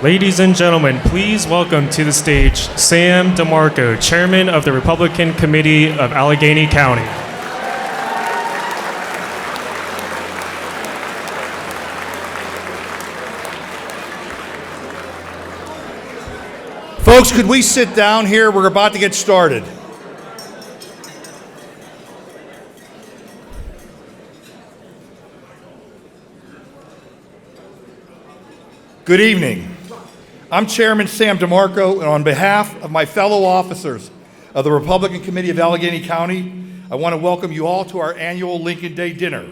Ladies and gentlemen, please welcome to the stage Sam DeMarco, Chairman of the Republican Committee of Allegheny County. Folks, could we sit down here? We're about to get started. Good evening. I'm Chairman Sam DeMarco, and on behalf of my fellow officers of the Republican Committee of Allegheny County, I want to welcome you all to our annual Lincoln Day dinner.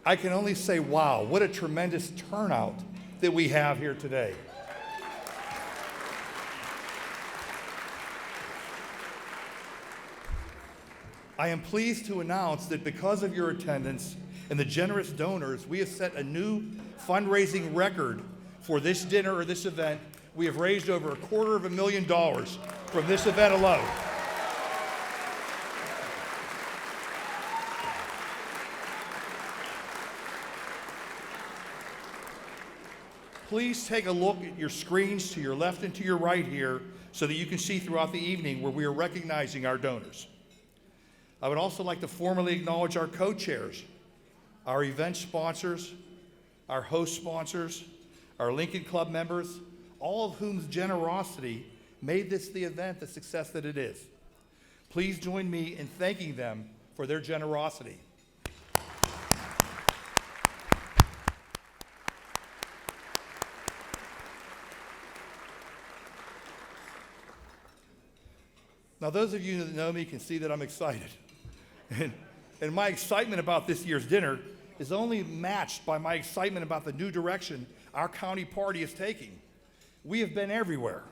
I can only say, wow, what a tremendous turnout that we have here today. I am pleased to announce that because of your attendance and the generous donors, we have set a new fundraising record for this dinner or this event. We have raised over $250,000 from this event alone. Please take a look at your screens to your left and to your right here so that you can see throughout the evening where we are recognizing our donors. I would also like to formally acknowledge our co-chairs, our event sponsors, our host sponsors, our Lincoln Club members, all of whom's generosity made this the event the success that it is. Please join me in thanking them for their generosity. Now, those of you that know me can see that I'm excited. And my excitement about this year's dinner is only matched by my excitement about the new direction our county party is taking. We have been everywhere.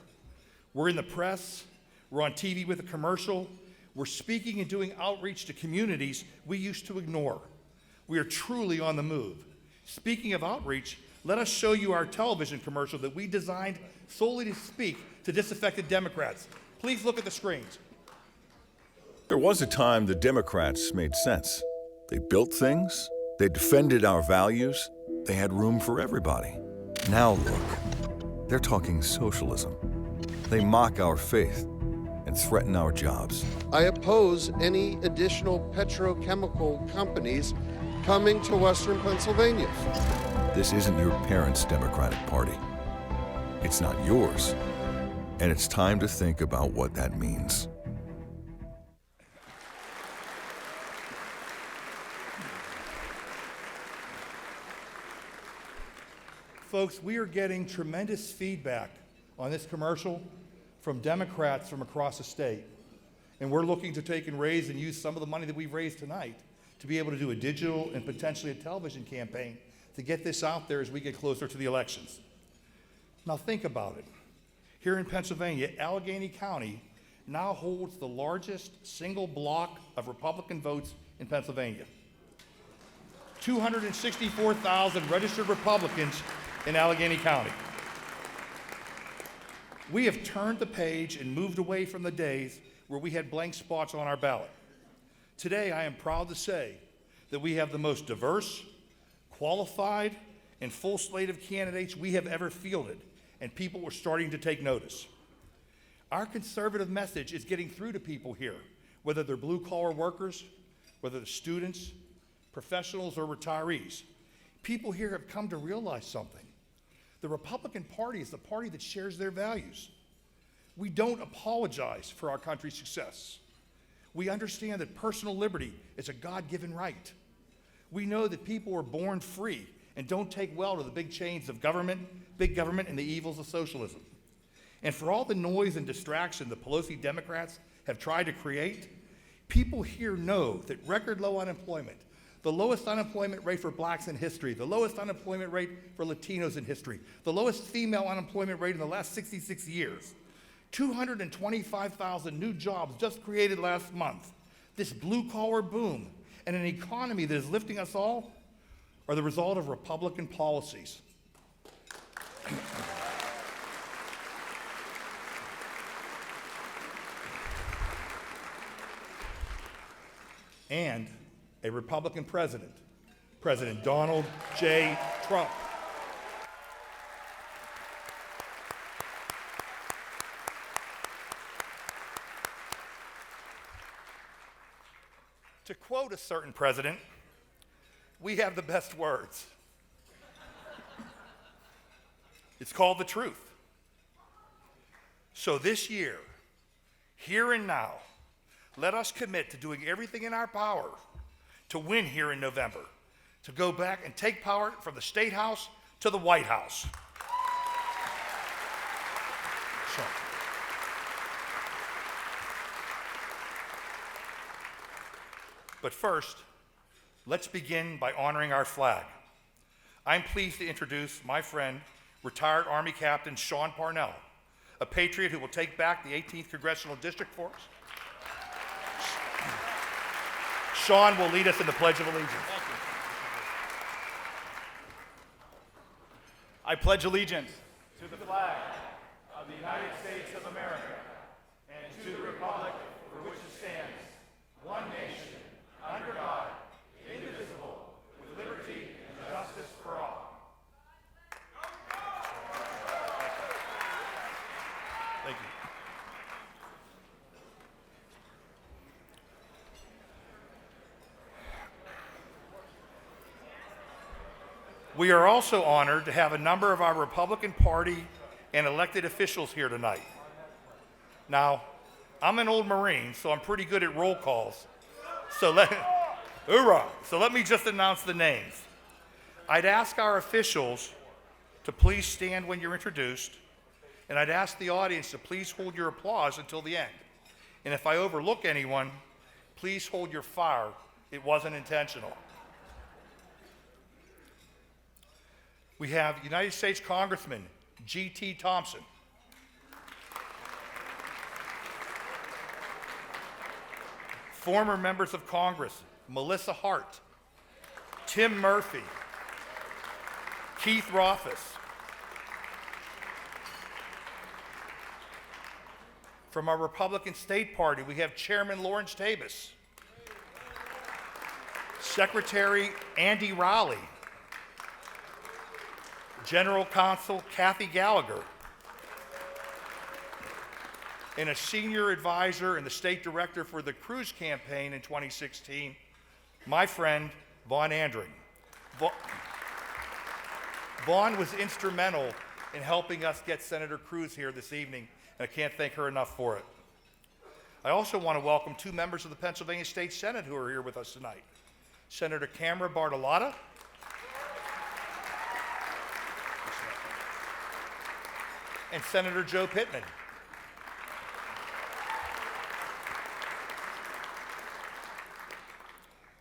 We're in the press, we're on TV with a commercial, we're speaking and doing outreach to communities we used to ignore. We are truly on the move. Speaking of outreach, let us show you our television commercial that we designed solely to speak to disaffected Democrats. Please look at the screens. There was a time the Democrats made sense. They built things, they defended our values, they had room for everybody. Now look, they're talking socialism. They mock our faith and threaten our jobs. I oppose any additional petrochemical companies coming to Western Pennsylvania. This isn't your parents' Democratic Party. It's not yours. And it's time to think about what that means. Folks, we are getting tremendous feedback on this commercial from Democrats from across the state. And we're looking to take and raise and use some of the money that we've raised tonight to be able to do a digital and potentially a television campaign to get this out there as we get closer to the elections. Now think about it. Here in Pennsylvania, Allegheny County now holds the largest single block of Republican votes in Pennsylvania. 264,000 registered Republicans in Allegheny County. We have turned the page and moved away from the days where we had blank spots on our ballot. Today, I am proud to say that we have the most diverse, qualified, and full slate of candidates we have ever fielded, and people are starting to take notice. Our conservative message is getting through to people here, whether they're blue-collar workers, whether they're students, professionals, or retirees. People here have come to realize something. The Republican Party is the party that shares their values. We don't apologize for our country's success. We understand that personal liberty is a God-given right. We know that people are born free and don't take well to the big chains of government, big government, and the evils of socialism. And for all the noise and distraction the Pelosi Democrats have tried to create, people here know that record low unemployment, the lowest unemployment rate for blacks in history, the lowest unemployment rate for Latinos in history, the lowest female unemployment rate in the last 66 years, 225,000 new jobs just created last month, this blue-collar boom, and an economy that is lifting us all are the result of Republican policies. and a Republican president, President Donald J. Trump. To quote a certain president, we have the best words. It's called the truth. So this year, here and now, let us commit to doing everything in our power to win here in November, to go back and take power from the State House to the White House. So, but first, let's begin by honoring our flag. I'm pleased to introduce my friend, retired Army Captain Sean Parnell, a patriot who will take back the 18th Congressional District for us. Sean will lead us in the Pledge of Allegiance. I pledge allegiance to the flag of the United States of America and to the republic for which it stands, one nation, under God, indivisible, with liberty and justice for all. Thank you. We are also honored to have a number of our Republican Party and elected officials here tonight. Now, I'm an old Marine, so I'm pretty good at roll calls. Hoorah! So let me just announce the names. I'd ask our officials to please stand when you're introduced, and I'd ask the audience to please hold your applause until the end. And if I overlook anyone, please hold your fire. It wasn't intentional. We have United States Congressman G.T. Thompson. Former members of Congress Melissa Hart, Tim Murphy, Keith Rothfuss. From our Republican State Party, we have Chairman Lawrence Tabus, Secretary Andy Rowley, General Counsel Kathy Gallagher, and a senior advisor and the state director for the Cruz campaign in 2016, my friend Vaughn Andring. Vaughn was instrumental in helping us get Senator Cruz here this evening, and I can't thank her enough for it. I also want to welcome two members of the Pennsylvania State Senate who are here with us tonight. Senator Camera Bartolotta and Senator Joe Pittman.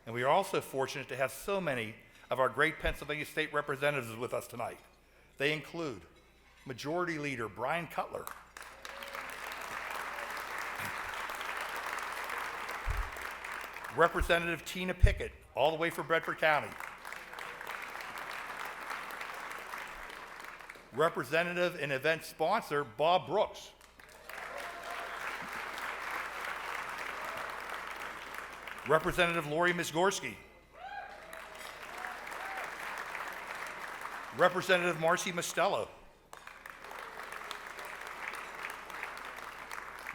And we are also fortunate to have so many of our great Pennsylvania state representatives with us tonight. They include Majority Leader Brian Cutler, Representative Tina Pickett, all the way from Bedford County, Representative and event sponsor Bob Brooks, Representative Lori Misgorski, Representative Marcy Mostello,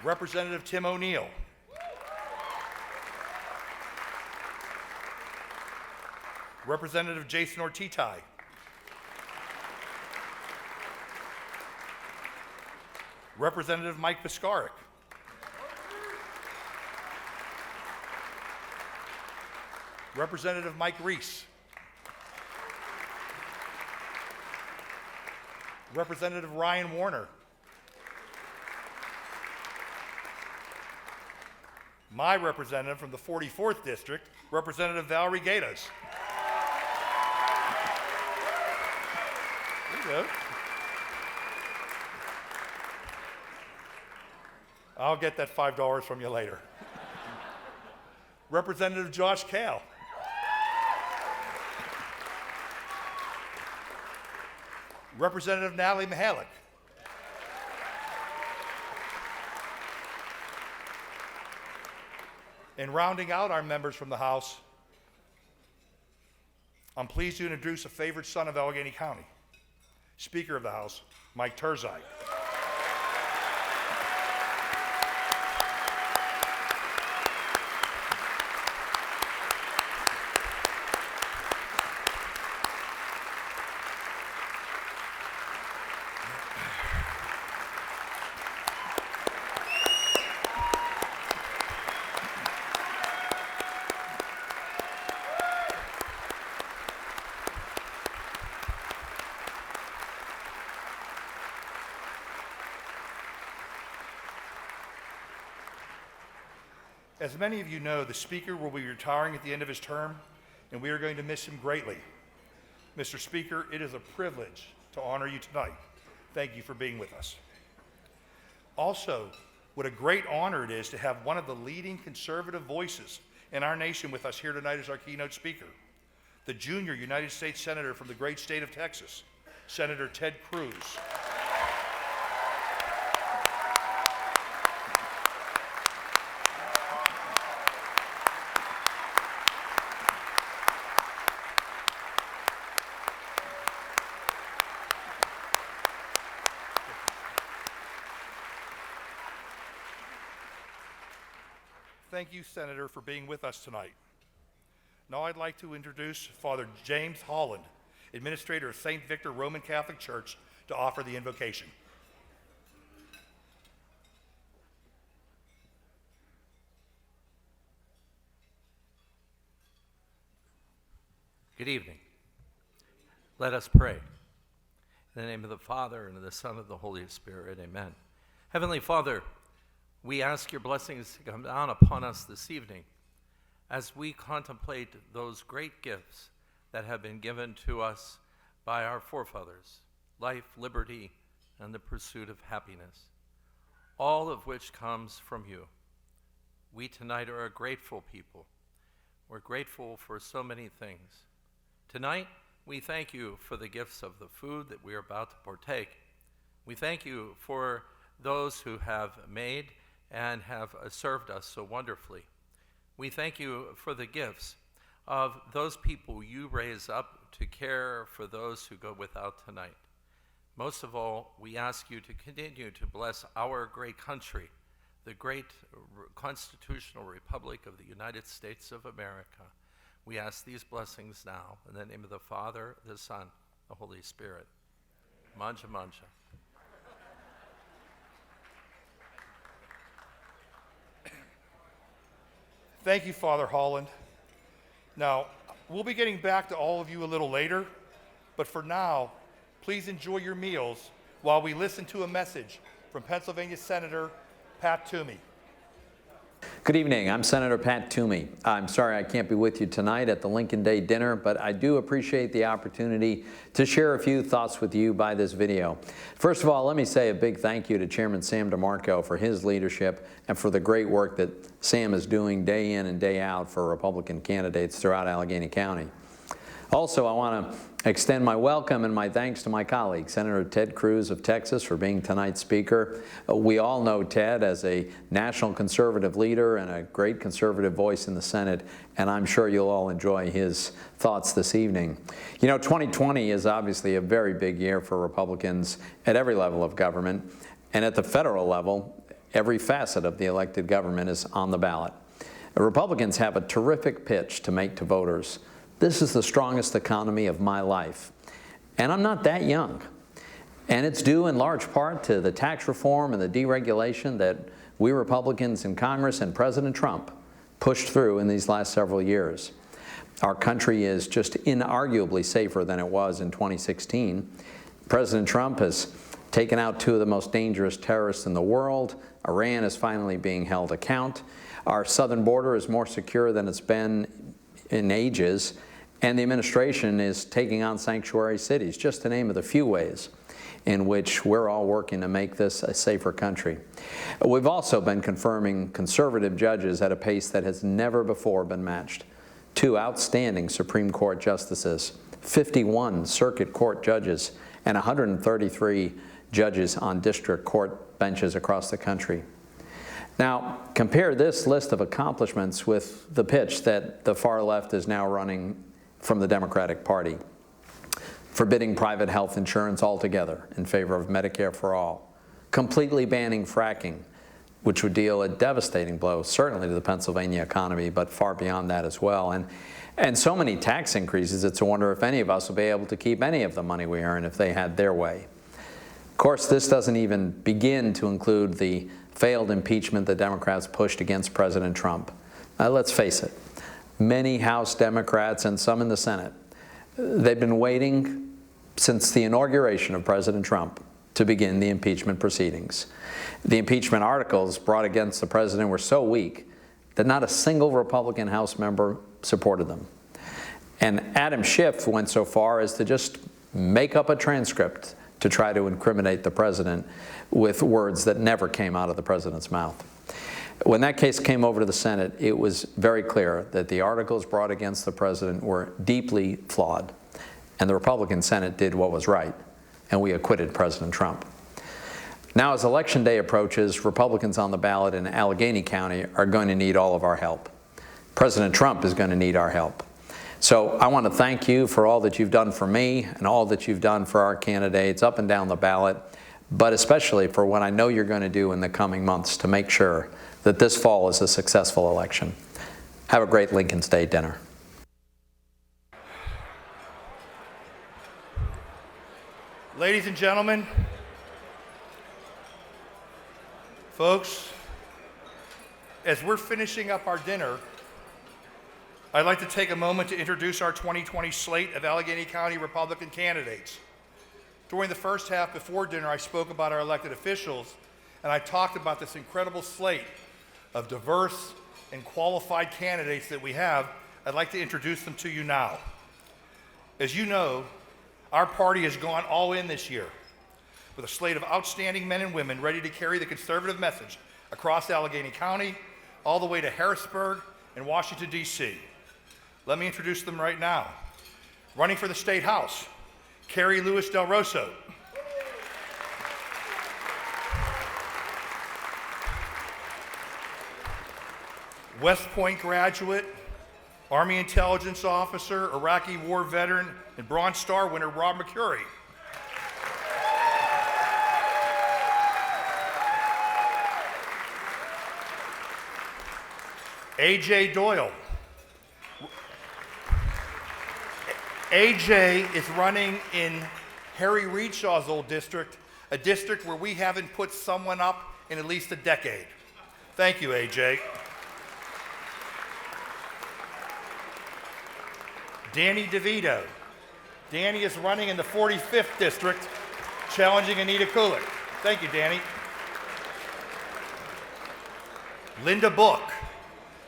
Representative Tim O'Neill, Representative Jason Ortitai, Representative Mike Piskarik, Representative Mike Reese, Representative Ryan Warner, my representative from the 44th District, Representative Valerie Gatos. There you go. I'll get that $5 from you later. Representative Josh Kale. Representative Natalie Mihalik. And rounding out our members from the House, I'm pleased to introduce a favorite son of Allegheny County, Speaker of the House, Mike Turzai. As many of you know, the Speaker will be retiring at the end of his term, and we are going to miss him greatly. Mr. Speaker, it is a privilege to honor you tonight. Thank you for being with us. Also, what a great honor it is to have one of the leading conservative voices in our nation with us here tonight as our keynote speaker, the junior United States Senator from the great state of Texas, Senator Ted Cruz. Thank you, Senator, for being with us tonight. Now I'd like to introduce Father James Holland, Administrator of St. Victor Roman Catholic Church, to offer the invocation. Good evening. Let us pray. In the name of the Father, and of the Son, and of the Holy Spirit, amen. Heavenly Father, we ask your blessings to come down upon us this evening as we contemplate those great gifts that have been given to us by our forefathers, life, liberty, and the pursuit of happiness, all of which comes from you. We tonight are a grateful people. We're grateful for so many things. Tonight, we thank you for the gifts of the food that we are about to partake. We thank you for those who have made and have served us so wonderfully. We thank you for the gifts of those people you raise up to care for those who go without tonight. Most of all, we ask you to continue to bless our great country, the great constitutional republic of the United States of America. We ask these blessings now in the name of the Father, the Son, the Holy Spirit. Manja, manja. Thank you, Father Holland. Now, we'll be getting back to all of you a little later, but for now, please enjoy your meals while we listen to a message from Pennsylvania Senator Pat Toomey. Good evening. I'm Senator Pat Toomey. I'm sorry I can't be with you tonight at the Lincoln Day dinner, but I do appreciate the opportunity to share a few thoughts with you by this video. First of all, let me say a big thank you to Chairman Sam DeMarco for his leadership and for the great work that Sam is doing day in and day out for Republican candidates throughout Allegheny County. Also, I want to extend my welcome and my thanks to my colleague, Senator Ted Cruz of Texas, for being tonight's speaker. We all know Ted as a national conservative leader and a great conservative voice in the Senate, and I'm sure you'll all enjoy his thoughts this evening. You know, 2020 is obviously a very big year for Republicans at every level of government, and at the federal level, every facet of the elected government is on the ballot. Republicans have a terrific pitch to make to voters. This is the strongest economy of my life. And I'm not that young. And it's due in large part to the tax reform and the deregulation that we Republicans in Congress and President Trump pushed through in these last several years. Our country is just inarguably safer than it was in 2016. President Trump has taken out two of the most dangerous terrorists in the world. Iran is finally being held to account. Our southern border is more secure than it's been in ages, and the administration is taking on sanctuary cities, just to name of the few ways in which we're all working to make this a safer country. We've also been confirming conservative judges at a pace that has never before been matched. 2 outstanding Supreme Court justices, 51 circuit court judges, and 133 judges on district court benches across the country. Now, compare this list of accomplishments with the pitch that the far left is now running from the Democratic Party. Forbidding private health insurance altogether in favor of Medicare for all. Completely banning fracking, which would deal a devastating blow, certainly to the Pennsylvania economy, but far beyond that as well. And so many tax increases, it's a wonder if any of us will be able to keep any of the money we earn if they had their way. Of course, this doesn't even begin to include the failed impeachment the Democrats pushed against President Trump. Let's face it, many House Democrats and some in the Senate, they've been waiting since the inauguration of President Trump to begin the impeachment proceedings. The impeachment articles brought against the president were so weak that not a single Republican House member supported them. And Adam Schiff went so far as to just make up a transcript to try to incriminate the president with words that never came out of the president's mouth. When that case came over to the Senate, it was very clear that the articles brought against the president were deeply flawed, and the Republican Senate did what was right, and we acquitted President Trump. Now, as Election Day approaches, Republicans on the ballot in Allegheny County are going to need all of our help. President Trump is going to need our help. So I want to thank you for all that you've done for me and all that you've done for our candidates up and down the ballot, but especially for what I know you're going to do in the coming months to make sure that this fall is a successful election. Have a great Lincoln's Day dinner. Ladies and gentlemen, folks, as we're finishing up our dinner, I'd like to take a moment to introduce our 2020 slate of Allegheny County Republican candidates. During the first half before dinner, I spoke about our elected officials, and I talked about this incredible slate of diverse and qualified candidates that we have. I'd like to introduce them to you now. As you know, our party has gone all in this year with a slate of outstanding men and women ready to carry the conservative message across Allegheny County, all the way to Harrisburg and Washington, D.C. Let me introduce them right now. Running for the State House, Carrie Lewis Del Rosso. West Point graduate, Army intelligence officer, Iraqi war veteran, and Bronze Star winner Rob McCurry. A.J. Doyle. A.J. is running in Harry Reedshaw's old district, a district where we haven't put someone up in at least a decade. Thank you, A.J. Danny DeVito. Danny is running in the 45th district, challenging Anita Kulik. Thank you, Danny. Linda Book.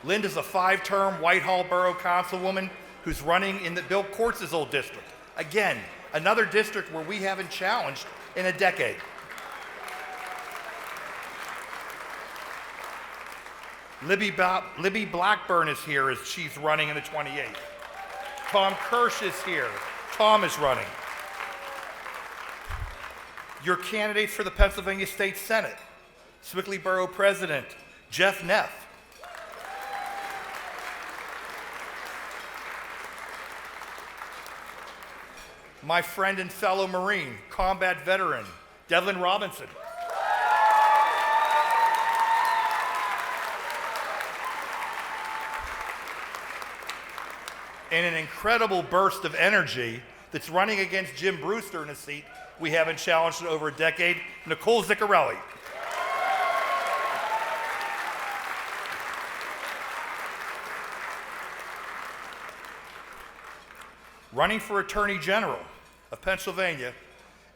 Linda's a 5-term Whitehall Borough Councilwoman who's running in the Bill Courts' old district. Again, another district where we haven't challenged in a decade. Libby Blackburn is here as she's running in the 28th. Tom Kirsch is here. Tom is running. Your candidates for the Pennsylvania State Senate, Swickley Borough President Jeff Neff. My friend and fellow Marine, combat veteran Devlin Robinson. And an incredible burst of energy that's running against Jim Brewster in a seat we haven't challenged in over a decade, Nicole Ziccarelli. Running for Attorney General of Pennsylvania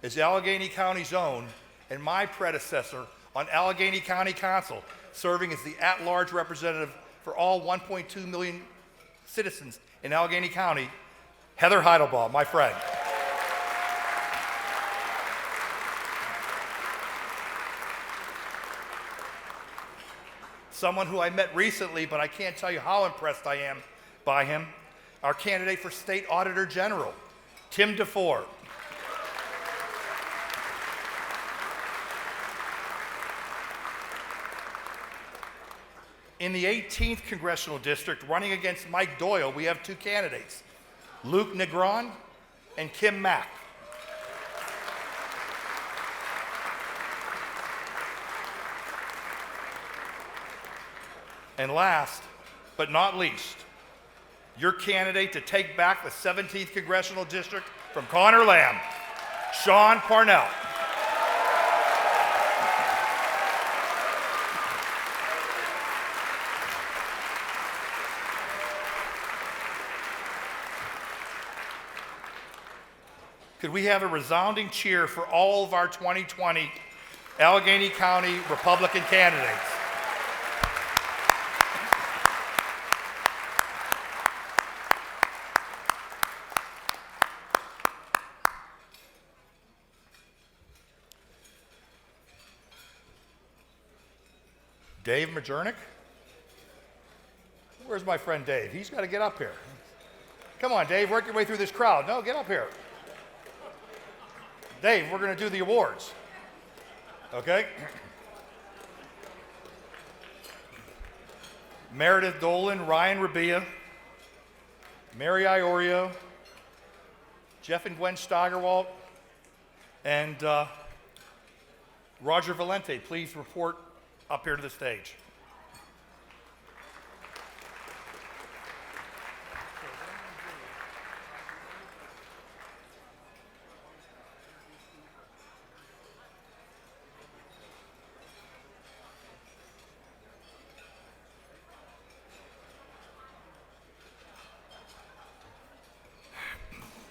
is Allegheny County's own and my predecessor on Allegheny County Council, serving as the at-large representative for all 1.2 million citizens in Allegheny County, Heather Heidelbaugh, my friend. Someone who I met recently, but I can't tell you how impressed I am by him, our candidate for State Auditor General, Tim DeFore. In the 18th Congressional District, running against Mike Doyle, we have two candidates, Luke Negron and Kim Mack. And last but not least, your candidate to take back the 17th Congressional District from Connor Lamb, Sean Parnell. Could we have a resounding cheer for all of our 2020 Allegheny County Republican candidates? Dave Majernik? Where's my friend Dave? He's got to get up here. Come on, Dave, work your way through this crowd. No, get up here. Dave, we're going to do the awards. Okay? Meredith Dolan, Ryan Rabia, Mary Iorio, Jeff and Gwen Steigerwalt, and Roger Valente, please report up here to the stage.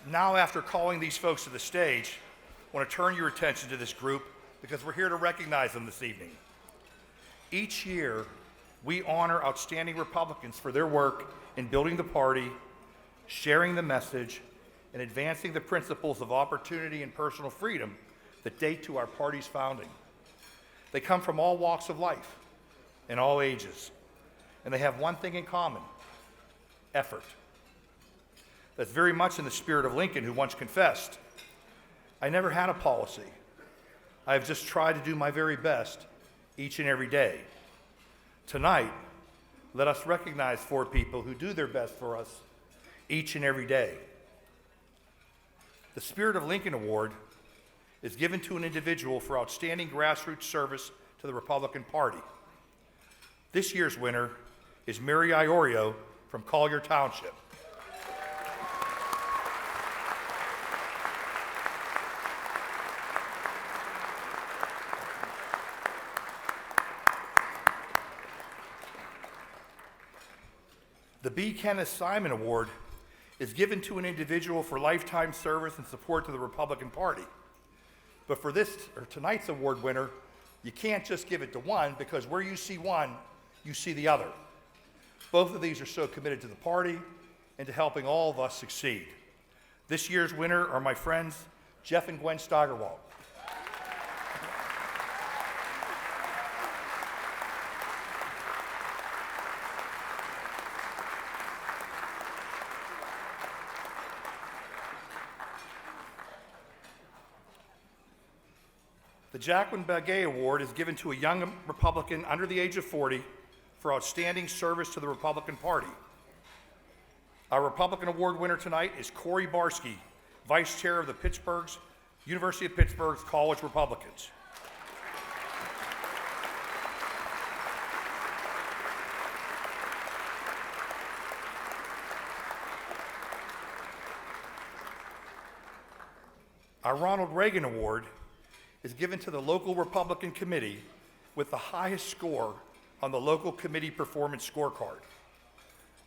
Now, after calling these folks to the stage, I want to turn your attention to this group because we're here to recognize them this evening. Each year, we honor outstanding Republicans for their work in building the party, sharing the message, and advancing the principles of opportunity and personal freedom that date to our party's founding. They come from all walks of life and all ages, and they have one thing in common: effort. That's very much in the spirit of Lincoln, who once confessed, "I never had a policy. I have just tried to do my very best each and every day." Tonight, let us recognize 4 people who do their best for us each and every day. The Spirit of Lincoln Award is given to an individual for outstanding grassroots service to the Republican Party. This year's winner is Mary Iorio from Collier Township. The B. Kenneth Simon Award is given to an individual for lifetime service and support to the Republican Party. But for tonight's award winner, you can't just give it to one, because where you see one, you see the other. Both of these are so committed to the party and to helping all of us succeed. This year's winner are my friends, Jeff and Gwen Steigerwalt. The Jacqueline Baguet Award is given to a young Republican under the age of 40 for outstanding service to the Republican Party. Our Republican Award winner tonight is Corey Barsky, Vice Chair of the University of Pittsburgh's College Republicans. Our Ronald Reagan Award is given to the local Republican committee with the highest score on the local committee performance scorecard.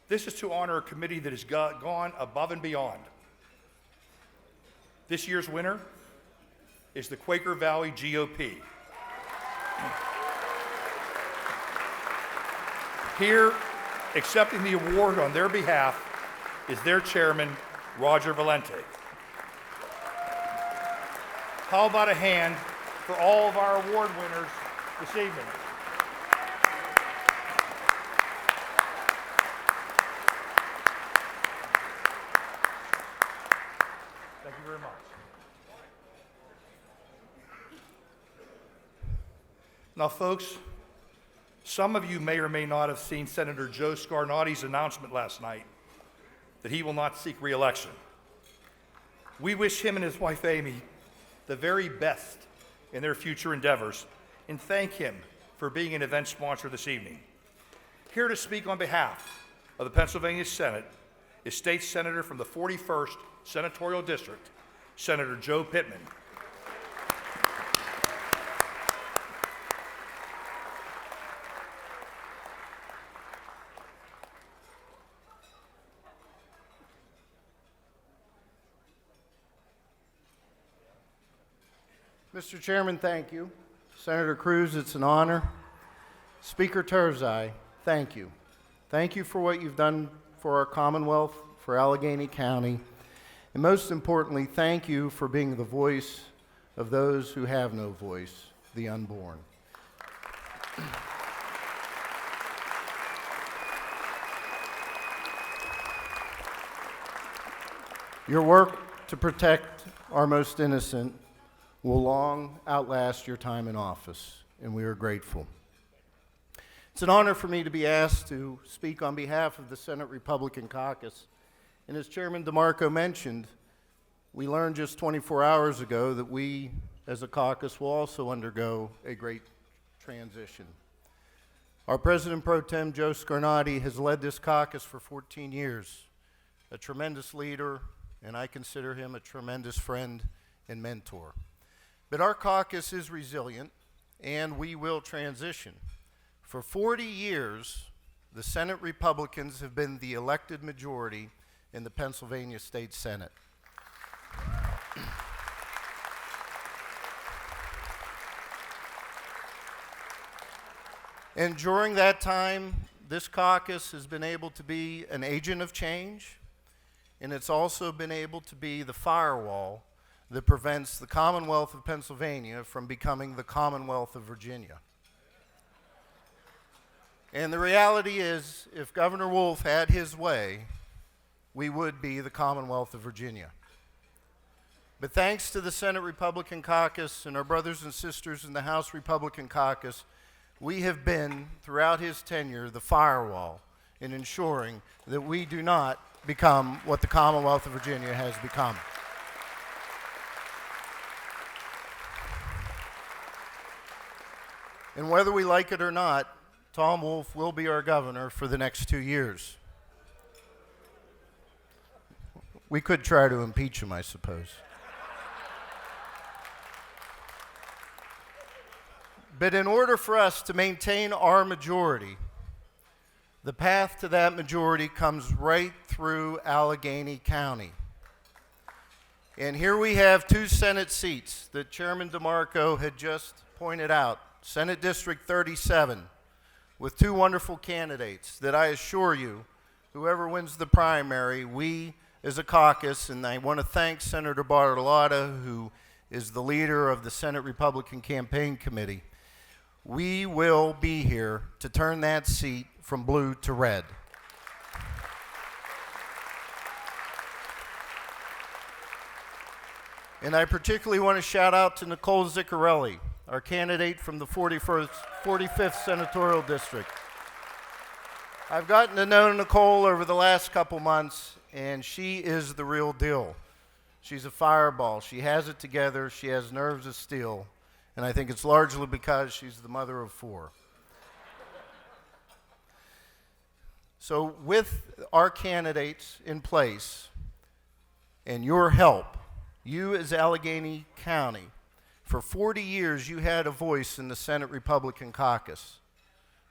This is to honor a committee that has gone above and beyond. This year's winner is the Quaker Valley GOP. Here, accepting the award on their behalf, is their chairman, Roger Valente. How about a hand for all of our award winners this evening? Thank you very much. Now, folks, Some of you may or may not have seen Senator Joe Scarnati's announcement last night that he will not seek re-election. We wish him and his wife Amy the very best in their future endeavors and thank him for being an event sponsor this evening. Here to speak on behalf of the Pennsylvania Senate is State Senator from the 41st Senatorial District, Senator Joe Pittman. Mr. Chairman, thank you. Senator Cruz, it's an honor. Speaker Turzai, thank you. Thank you for what you've done for our Commonwealth, for Allegheny County, and most importantly, thank you for being the voice of those who have no voice, the unborn. Your work to protect our most innocent will long outlast your time in office, and we are grateful. It's an honor for me to be asked to speak on behalf of the Senate Republican Caucus. And as Chairman DeMarco mentioned, we learned just 24 hours ago that we, as a caucus, will also undergo a great transition. Our President Pro Tem, Joe Scarnati, has led this caucus for 14 years, a tremendous leader, and I consider him a tremendous friend and mentor. But our caucus is resilient, and we will transition. For 40 years, the Senate Republicans have been the elected majority in the Pennsylvania State Senate. And during that time, this caucus has been able to be an agent of change, and it's also been able to be the firewall that prevents the Commonwealth of Pennsylvania from becoming the Commonwealth of Virginia. And the reality is, if Governor Wolf had his way, we would be the Commonwealth of Virginia. But thanks to the Senate Republican Caucus and our brothers and sisters in the House Republican Caucus, we have been, throughout his tenure, the firewall in ensuring that we do not become what the Commonwealth of Virginia has become. And whether we like it or not, Tom Wolf will be our governor for the next 2 years. We could try to impeach him, I suppose. But in order for us to maintain our majority, the path to that majority comes right through Allegheny County. And here we have 2 Senate seats that Chairman DeMarco had just pointed out. Senate District 37, with 2 wonderful candidates that I assure you, whoever wins the primary, we as a caucus, and I want to thank Senator Bartolotta, who is the leader of the Senate Republican Campaign Committee, we will be here to turn that seat from blue to red. And I particularly want to shout out to Nicole Ziccarelli, our candidate from the 45th Senatorial District. I've gotten to know Nicole over the last couple months, and she is the real deal. She's a fireball. She has it together. She has nerves of steel, and I think it's largely because she's the mother of 4. So with our candidates in place and your help, you as Allegheny County, for 40 years, you had a voice in the Senate Republican Caucus.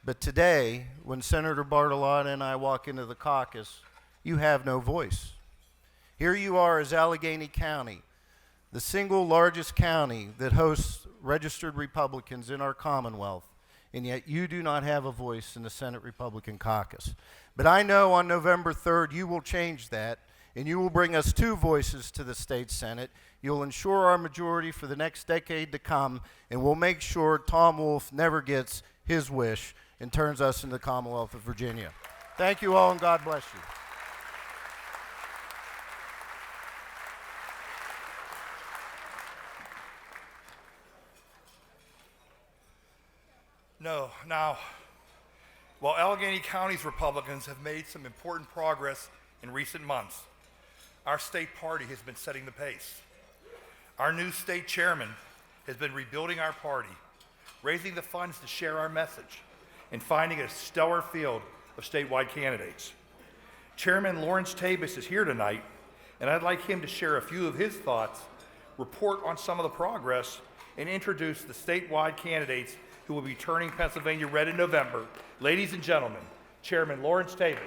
But today, when Senator Bartolotta and I walk into the caucus, you have no voice. Here you are as Allegheny County, the single largest county that hosts registered Republicans in our Commonwealth, and yet you do not have a voice in the Senate Republican Caucus. But I know on November 3rd, you will change that, and you will bring us 2 voices to the state Senate. You'll ensure our majority for the next decade to come, and we'll make sure Tom Wolf never gets his wish and turns us into the Commonwealth of Virginia. Thank you all, and God bless you. No, now, While Allegheny County's Republicans have made some important progress in recent months, our state party has been setting the pace. Our new state chairman has been rebuilding our party, raising the funds to share our message, and finding a stellar field of statewide candidates. Chairman Lawrence Tabus is here tonight, and I'd like him to share a few of his thoughts, report on some of the progress, and introduce the statewide candidates who will be turning Pennsylvania red in November. Ladies and gentlemen, Chairman Lawrence Tabus.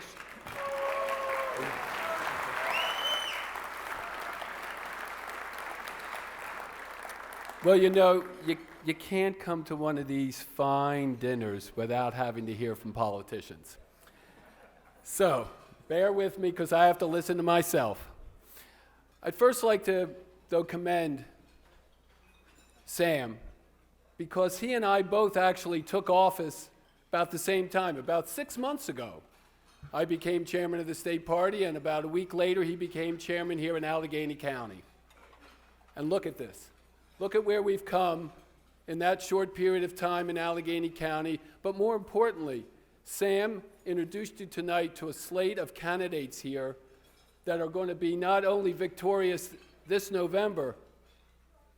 Well, you know, you can't come to one of these fine dinners without having to hear from politicians. So, bear with me because I have to listen to myself. I'd first like to, though, commend Sam, because he and I both actually took office about the same time, about 6 months ago. I became chairman of the state party, and about a week later, he became chairman here in Allegheny County. And look at this. Look at where we've come in that short period of time in Allegheny County. But more importantly, Sam introduced you tonight to a slate of candidates here that are going to be not only victorious this November,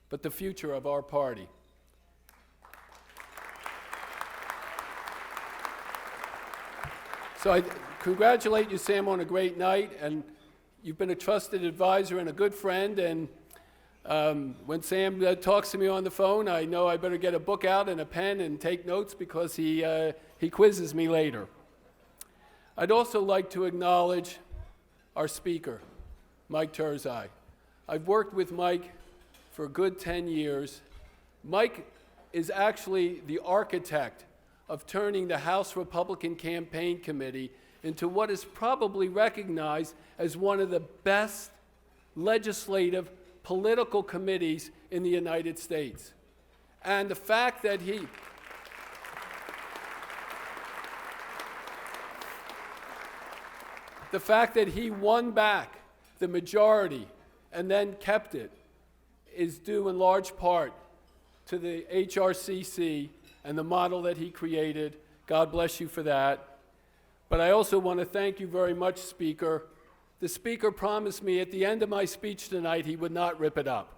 but the future of our party. So I congratulate you, Sam, on a great night, and you've been a trusted advisor and a good friend, and when Sam talks to me on the phone, I know I better get a book out and a pen and take notes because he quizzes me later. I'd also like to acknowledge our speaker, Mike Turzai. I've worked with Mike for a good 10 years. Mike is actually the architect of turning the House Republican Campaign Committee into what is probably recognized as one of the best legislative political committees in the United States. And the fact that he won back the majority and then kept it is due in large part to the HRCC and the model that he created. God bless you for that. But I also want to thank you very much, Speaker. The Speaker promised me at the end of my speech tonight he would not rip it up.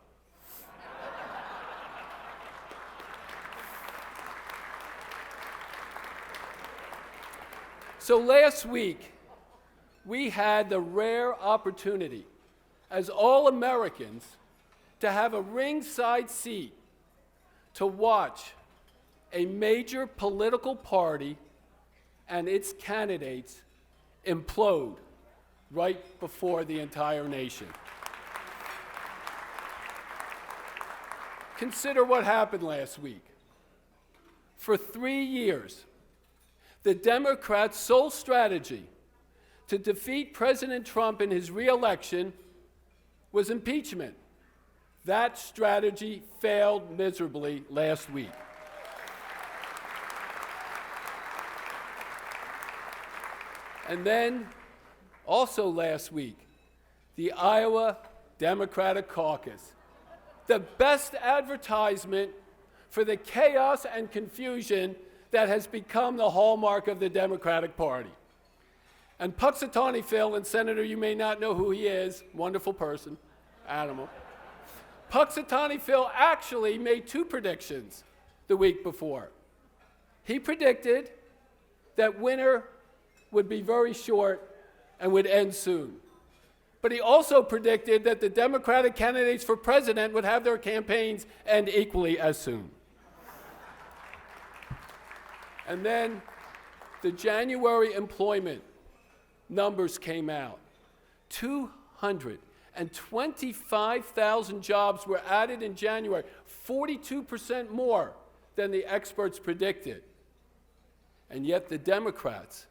So last week, we had the rare opportunity as all Americans to have a ringside seat to watch a major political party and its candidates implode right before the entire nation. Consider what happened last week. For 3 years, the Democrats' sole strategy to defeat President Trump in his re-election was impeachment. That strategy failed miserably last week. And then, also last week, the Iowa Democratic Caucus, the best advertisement for the chaos and confusion that has become the hallmark of the Democratic Party. And Punxsutawney Phil, and Senator, you may not know who he is, wonderful person, animal. Punxsutawney Phil actually made 2 predictions the week before. He predicted that winter would be very short and would end soon. But he also predicted that the Democratic candidates for president would have their campaigns end equally as soon. And then the January employment numbers came out. 225,000 jobs were added in January, 42% more than the experts predicted. And yet the Democrat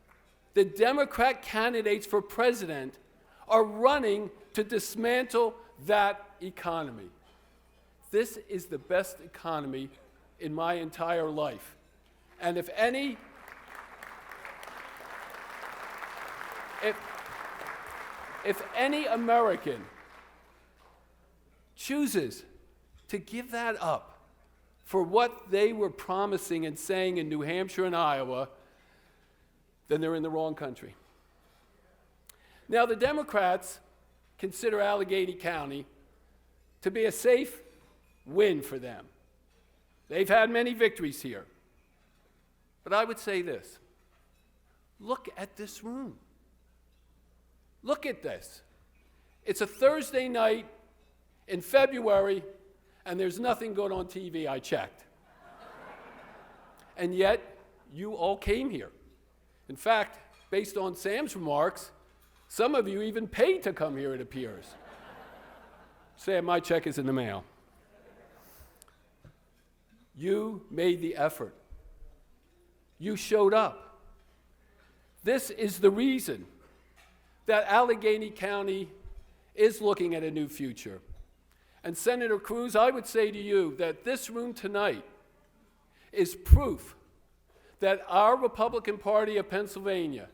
candidates for president are running to dismantle that economy. This is the best economy in my entire life. And if any American chooses to give that up for what they were promising and saying in New Hampshire and Iowa, then they're in the wrong country. Now, the Democrats consider Allegheny County to be a safe win for them. They've had many victories here. But I would say this. Look at this room. Look at this. It's a Thursday night in February, and there's nothing good on TV, I checked. And yet, you all came here. In fact, based on Sam's remarks, some of you even paid to come here, it appears. Sam, my check is in the mail. You made the effort. You showed up. This is the reason that Allegheny County is looking at a new future. And Senator Cruz, I would say to you that this room tonight is proof that our Republican Party of Pennsylvania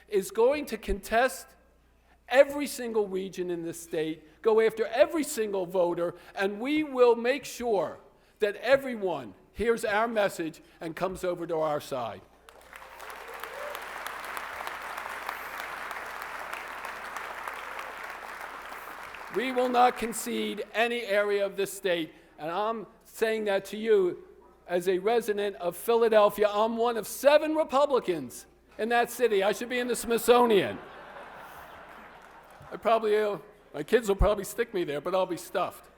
is going to contest every single region in this state, go after every single voter, and we will make sure that everyone hears our message and comes over to our side. We will not concede any area of this state, and I'm saying that to you as a resident of Philadelphia. I'm one of 7 Republicans in that city. I should be in the Smithsonian. My kids will probably stick me there, but I'll be stuffed.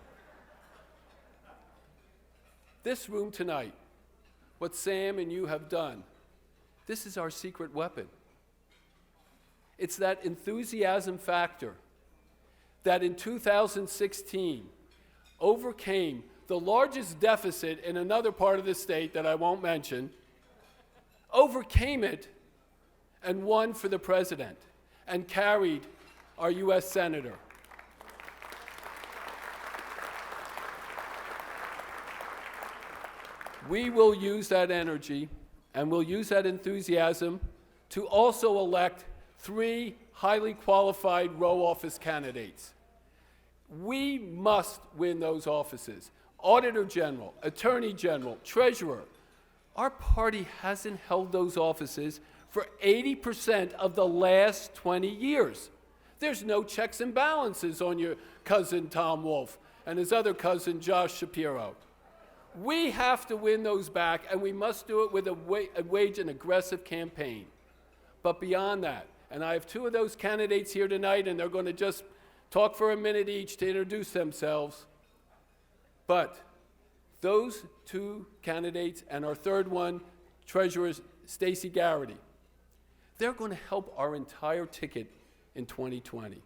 This room tonight, what Sam and you have done, this is our secret weapon. It's that enthusiasm factor that in 2016 overcame the largest deficit in another part of the state that I won't mention, overcame it and won for the president and carried our U.S. Senator. We will use that energy and we'll use that enthusiasm to also elect 3 highly qualified row office candidates. We must win those offices. Auditor General, Attorney General, Treasurer. Our party hasn't held those offices for 80% of the last 20 years. There's no checks and balances on your cousin Tom Wolf and his other cousin Josh Shapiro. We have to win those back, and we must do it with wage an aggressive campaign. But beyond that, and I have 2 of those candidates here tonight, and they're going to just talk for a minute each to introduce themselves. But those 2 candidates and our third one, Treasurer Stacey Garrity, they're going to help our entire ticket in 2020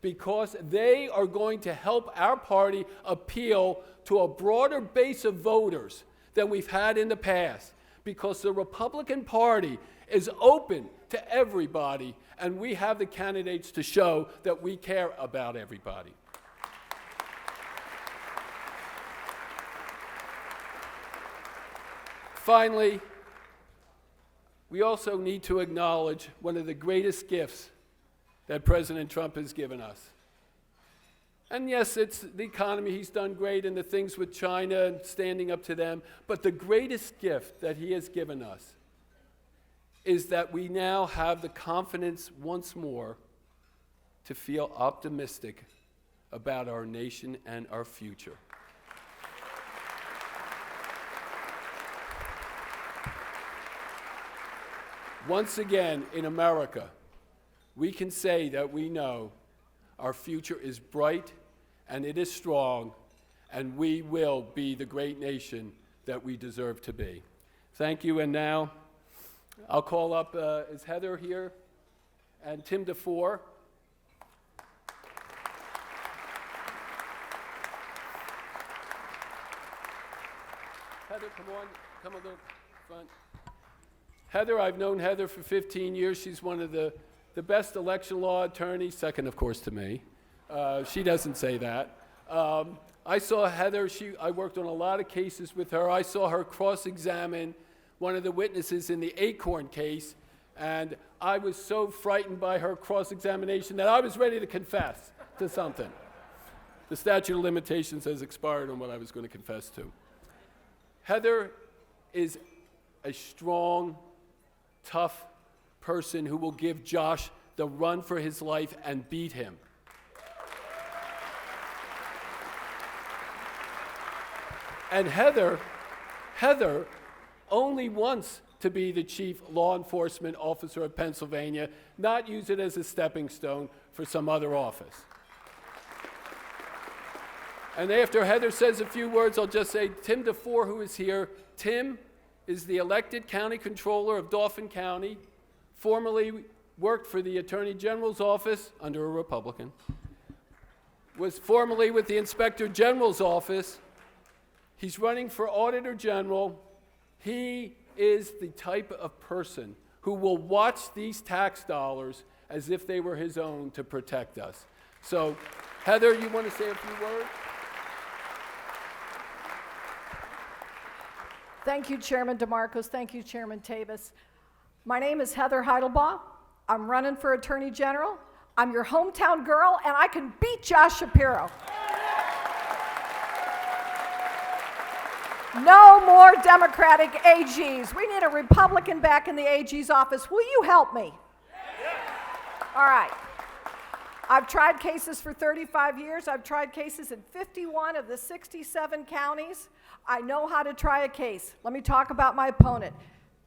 because they are going to help our party appeal to a broader base of voters than we've had in the past because the Republican Party is open to everybody, and we have the candidates to show that we care about everybody. Finally, we also need to acknowledge one of the greatest gifts that President Trump has given us. And yes, it's the economy. He's done great and the things with China and standing up to them. But the greatest gift that he has given us is that we now have the confidence once more to feel optimistic about our nation and our future. Once again, in America, we can say that we know our future is bright and it is strong, and we will be the great nation that we deserve to be. Thank you, and now I'll call up, is Heather here? And Tim DeFore. Heather, come a little front. Heather, I've known Heather for 15 years. She's one of the best election law attorneys, second, of course, to me. She doesn't say that. I saw Heather, I worked on a lot of cases with her. I saw her cross-examine one of the witnesses in the Acorn case, and I was so frightened by her cross-examination that I was ready to confess to something. The statute of limitations has expired on what I was going to confess to. Heather is a strong, tough person who will give Josh the run for his life and beat him. And Heather only wants to be the chief law enforcement officer of Pennsylvania, not use it as a stepping stone for some other office. And after Heather says a few words, I'll just say Tim DeFore, who is here. Tim is the elected county controller of Dauphin County, formerly worked for the Attorney General's office under a Republican, was formerly with the Inspector General's office. He's running for Auditor General. He is the type of person who will watch these tax dollars as if they were his own to protect us. So, Heather, you want to say a few words? Thank you, Chairman DeMarcos. Thank you, Chairman Tabus. My name is Heather Heidelbaugh. I'm running for Attorney General. I'm your hometown girl, and I can beat Josh Shapiro. No more Democratic AGs. We need a Republican back in the AG's office. Will you help me? All right. I've tried cases for 35 years. I've tried cases in 51 of the 67 counties. I know how to try a case. Let me talk about my opponent.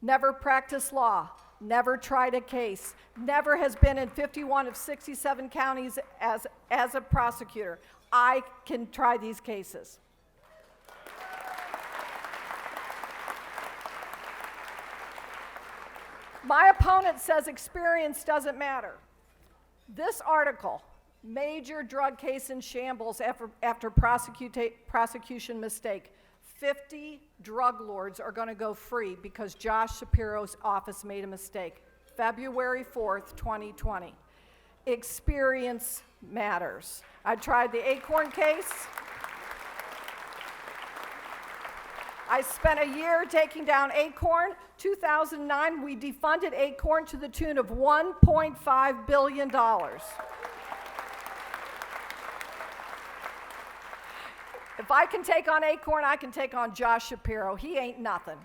Never practiced law, never tried a case, never has been in 51 of 67 counties as a prosecutor. I can try these cases. My opponent says experience doesn't matter. This article, major drug case in shambles after prosecution mistake. 50 drug lords are going to go free because Josh Shapiro's office made a mistake. February 4th, 2020. Experience matters. I tried the Acorn case. I spent a year taking down Acorn. 2009, we defunded Acorn to the tune of $1.5 billion. If I can take on Acorn, I can take on Josh Shapiro. He ain't nothing.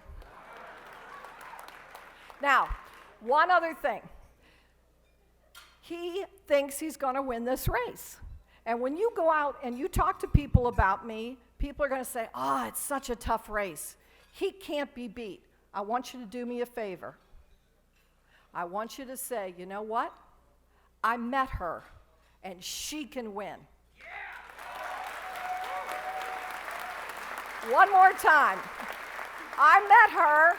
Now, one other thing. He thinks he's going to win this race. And when you go out and you talk to people about me, people are going to say, oh, it's such a tough race. He can't be beat. I want you to do me a favor. I want you to say, you know what? I met her, and she can win. Yeah. One more time. I met her.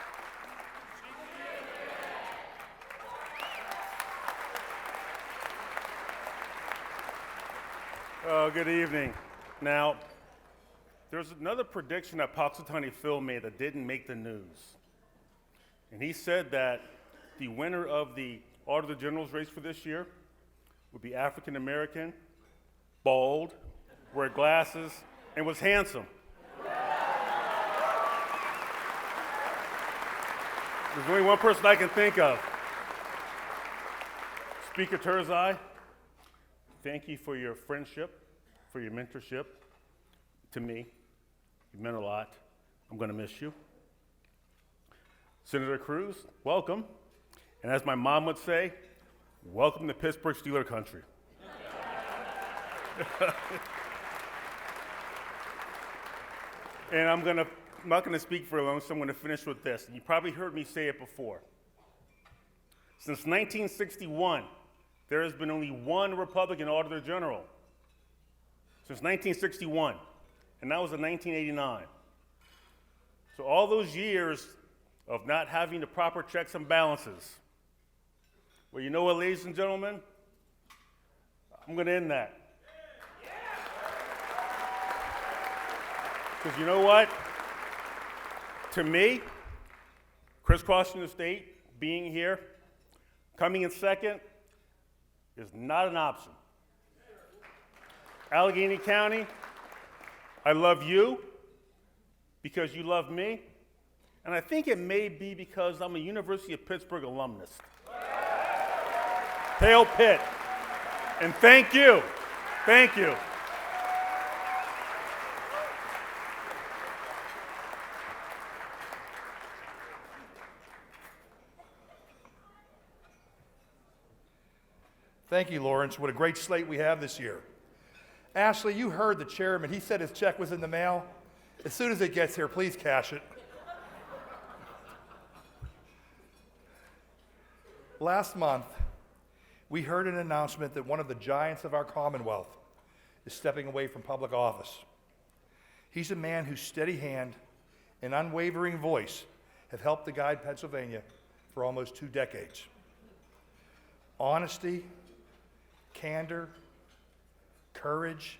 Oh, good evening. Now, there's another prediction that Punxsutawney Phil made that didn't make the news. And he said that the winner of the Auditor General's race for this year would be African American, bald, wear glasses, and was handsome. There's only one person I can think of. Speaker Turzai, thank you for your friendship, for your mentorship to me. You meant a lot. I'm going to miss you. Senator Cruz, welcome. And as my mom would say, welcome to Pittsburgh Steeler country. And I'm not going to speak for long, so I'm going to finish with this. You probably heard me say it before. Since 1961, there has been only one Republican Auditor General. Since 1961, and that was in 1989. So all those years of not having the proper checks and balances. Well, you know what, ladies and gentlemen? I'm going to end that. Because you know what? To me, crisscrossing the state, being here, coming in second, is not an option. Allegheny County, I love you because you love me. And I think it may be because I'm a University of Pittsburgh alumnus. Hail Pitt. And thank you. Thank you. Thank you, Lawrence. What a great slate we have this year. Ashley, you heard the chairman. He said his check was in the mail. As soon as it gets here, please cash it. Last month, we heard an announcement that one of the giants of our Commonwealth is stepping away from public office. He's a man whose steady hand and unwavering voice have helped to guide Pennsylvania for almost 2 decades. Honesty, candor, courage,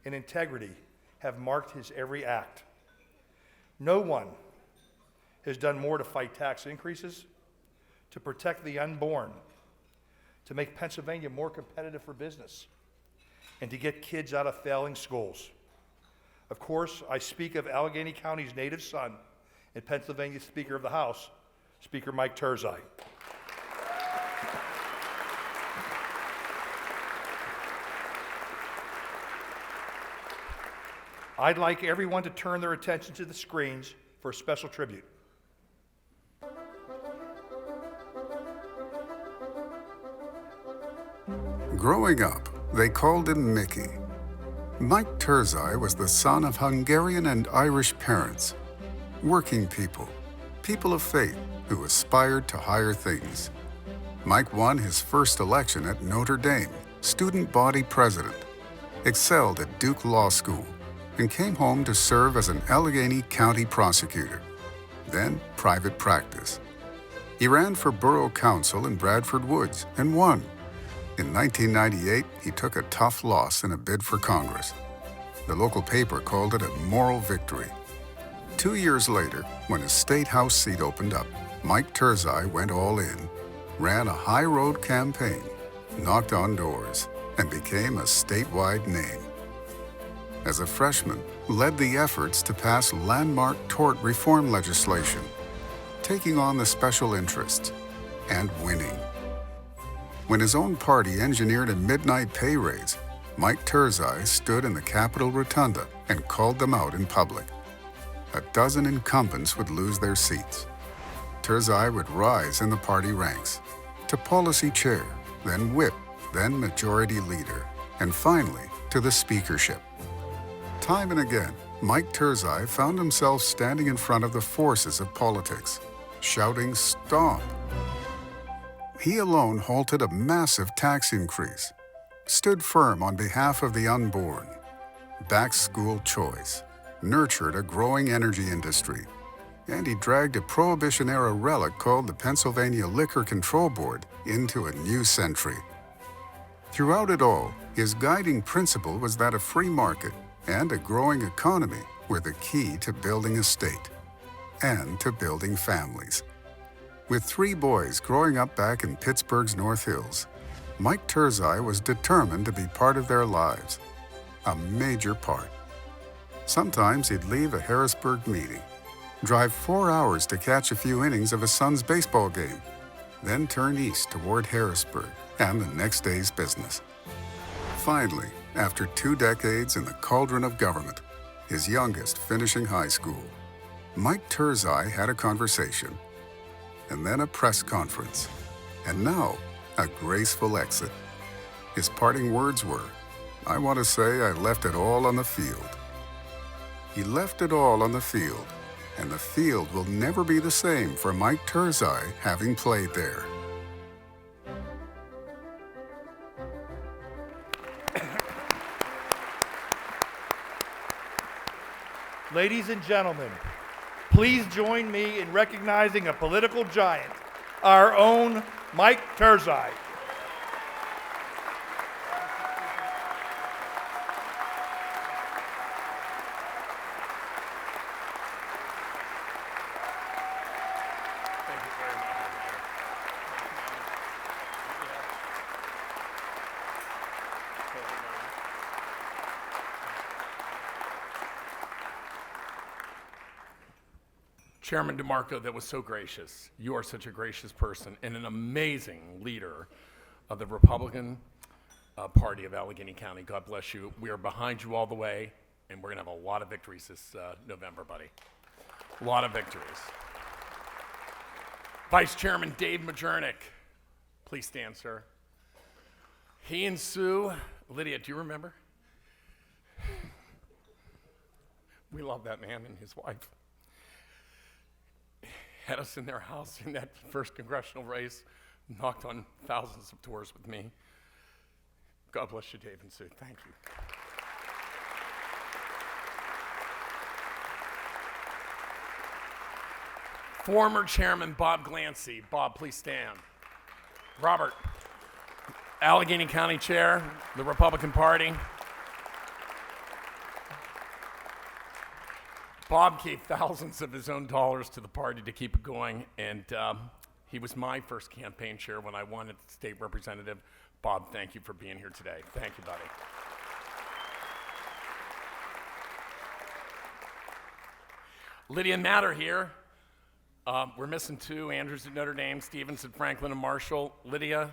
and integrity have marked his every act. No one has done more to fight tax increases, to protect the unborn, to make Pennsylvania more competitive for business, and to get kids out of failing schools. Of course, I speak of Allegheny County's native son and Pennsylvania Speaker of the House, Speaker Mike Turzai. I'd like everyone to turn their attention to the screens for a special tribute. Growing up, they called him Mickey. Mike Turzai was the son of Hungarian and Irish parents, working people, people of faith who aspired to higher things. Mike won his first election at Notre Dame, student body president, excelled at Duke Law School, and came home to serve as an Allegheny County prosecutor, then private practice. He ran for borough council in Bradford Woods and won. In 1998, he took a tough loss in a bid for Congress. The local paper called it a moral victory. 2 years later, when his state house seat opened up, Mike Turzai went all in, ran a high road campaign, knocked on doors, and became a statewide name. As a freshman, led the efforts to pass landmark tort reform legislation, taking on the special interests, and winning. When his own party engineered a midnight pay raise, Mike Turzai stood in the Capitol Rotunda and called them out in public. A dozen incumbents would lose their seats. Turzai would rise in the party ranks to policy chair, then whip, then majority leader, and finally to the speakership. Time and again, Mike Turzai found himself standing in front of the forces of politics, shouting, "Stop!" He alone halted a massive tax increase, stood firm on behalf of the unborn, backed school choice, nurtured a growing energy industry, and he dragged a Prohibition-era relic called the Pennsylvania Liquor Control Board into a new century. Throughout it all, his guiding principle was that a free market and a growing economy were the key to building a state and to building families. With 3 boys growing up back in Pittsburgh's North Hills, Mike Turzai was determined to be part of their lives, a major part. Sometimes he'd leave a Harrisburg meeting, drive 4 hours to catch a few innings of his son's baseball game, then turn east toward Harrisburg and the next day's business. Finally, after 2 decades in the cauldron of government, his youngest finishing high school, Mike Turzai had a conversation, and then a press conference, and now a graceful exit. His parting words were, "I want to say I left it all on the field." He left it all on the field, and the field will never be the same for Mike Turzai having played there. Ladies and gentlemen, please join me in recognizing a political giant, our own Mike Turzai. Chairman DeMarco, that was so gracious. You are such a gracious person and an amazing leader of the Republican Party of Allegheny County. God bless you. We are behind you all the way, and we're going to have a lot of victories this November, buddy. A lot of victories. Vice Chairman Dave Majernik, please stand, sir. He and Sue, Lydia, do you remember? We love that man and his wife. Had us in their house in that first congressional race, knocked on thousands of doors with me. God bless you, Dave and Sue. Thank you. Former Chairman Bob Glancy. Bob, please stand. Robert, Allegheny County Chair, the Republican Party. Bob gave thousands of his own dollars to the party to keep it going, and he was my first campaign chair when I won as state representative. Bob, thank you for being here today. Thank you, buddy. Lydia and Matt are here. We're missing two, Andrews at Notre Dame, Stevens at Franklin and Marshall. Lydia,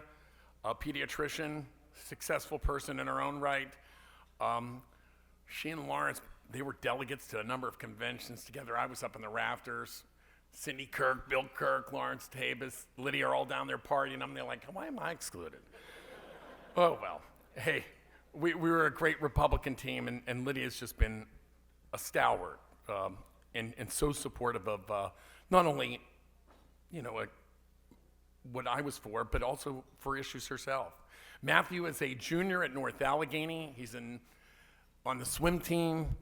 a pediatrician, successful person in her own right. She and Lawrence, they were delegates to a number of conventions together. I was up in the rafters. Cindy Kirk, Bill Kirk, Lawrence Tabus, Lydia are all down there partying. I'm there like, why am I excluded? Oh, well, hey, we were a great Republican team, and Lydia's just been a stalwart and so supportive of not only, what I was for, but also for issues herself. Matthew is a junior at North Allegheny. He's on the swim team,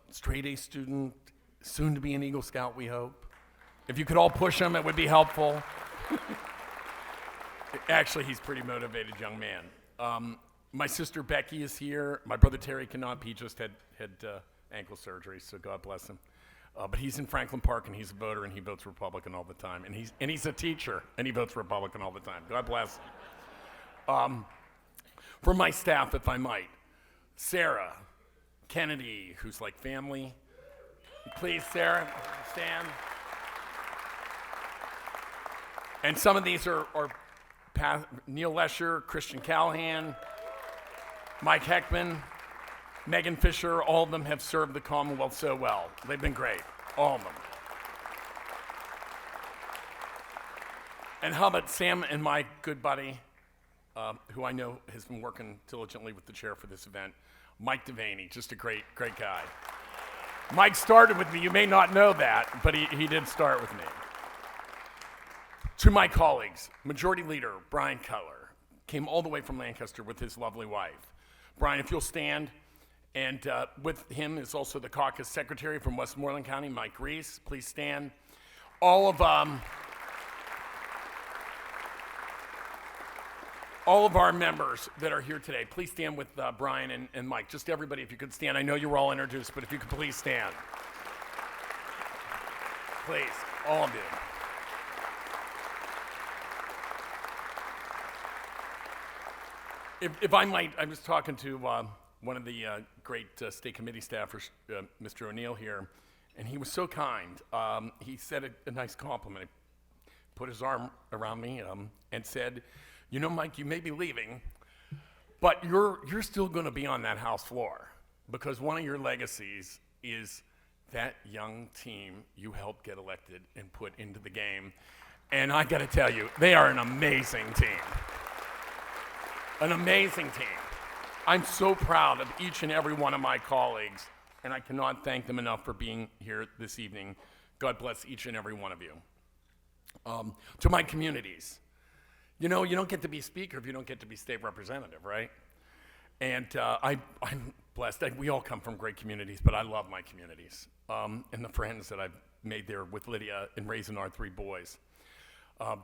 straight A student, soon to be an Eagle Scout, we hope. If you could all push him, it would be helpful. Actually, he's a pretty motivated young man. My sister Becky is here. My brother Terry cannot. He just had ankle surgery, so God bless him. But he's in Franklin Park, and he's a voter, and he votes Republican all the time. And he's a teacher, and he votes Republican all the time. God bless him. For my staff, if I might, Sarah Kennedy, who's like family. Please, Sarah, stand. And some of these are Neil Lesher, Christian Callahan, Mike Heckman, Megan Fisher. All of them have served the Commonwealth so well. They've been great, all of them. And how about Sam and my good buddy, who I know has been working diligently with the chair for this event, Mike Devaney, just a great guy. Mike started with me. You may not know that, but he did start with me. To my colleagues, Majority Leader Brian Cutler came all the way from Lancaster with his lovely wife. Brian, if you'll stand, and with him is also the caucus secretary from Westmoreland County, Mike Reese. Please stand. All of our members that are here today, please stand with Brian and Mike. Just everybody, if you could stand. I know you were all introduced, but if you could please stand. Please, all of you. If I might, I was talking to one of the great state committee staffers, Mr. O'Neill here, and he was so kind. He said a nice compliment. He put his arm around me and said, Mike, you may be leaving, but you're still going to be on that House floor because one of your legacies is that young team you helped get elected and put into the game. And I got to tell you, they are an amazing team. An amazing team. I'm so proud of each and every one of my colleagues, and I cannot thank them enough for being here this evening. God bless each and every one of you. To my communities, you don't get to be speaker if you don't get to be state representative, right? And I'm blessed. We all come from great communities, but I love my communities and the friends that I've made there with Lydia in raising our three boys.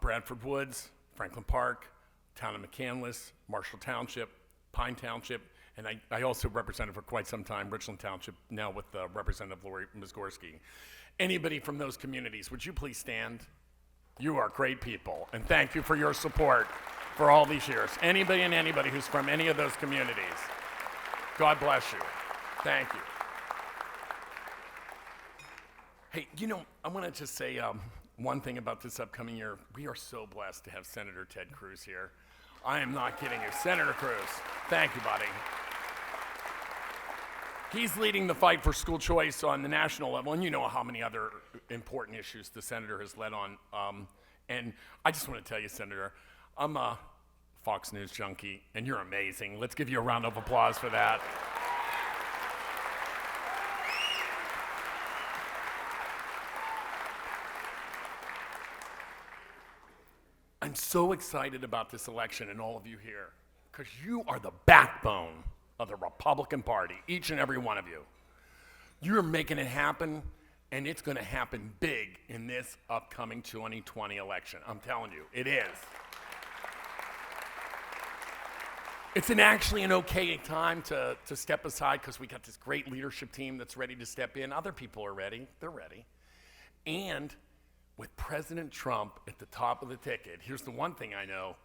Bradford Woods, Franklin Park, Town of McCandless, Marshall Township, Pine Township, and I also represented for quite some time Richland Township, now with Representative Lori Mizgorski. Anybody from those communities, would you please stand? You are great people, and thank you for your support for all these years. Anybody who's from any of those communities, God bless you. Thank you. Hey, I want to just say one thing about this upcoming year. We are so blessed to have Senator Ted Cruz here. I am not kidding you. Senator Cruz, thank you, buddy. He's leading the fight for school choice on the national level, and you know how many other important issues the senator has led on. And I just want to tell you, Senator, I'm Fox News junkie, and you're amazing. Let's give you a round of applause for that. I'm so excited about this election and all of you here, because you are the backbone of the Republican Party, each and every one of you. You're making it happen, and it's going to happen big in this upcoming 2020 election. I'm telling you, it is. It's actually an okay time to step aside, because we got this great leadership team that's ready to step in. Other people are ready. They're ready. And with President Trump at the top of the ticket, here's the one thing I know.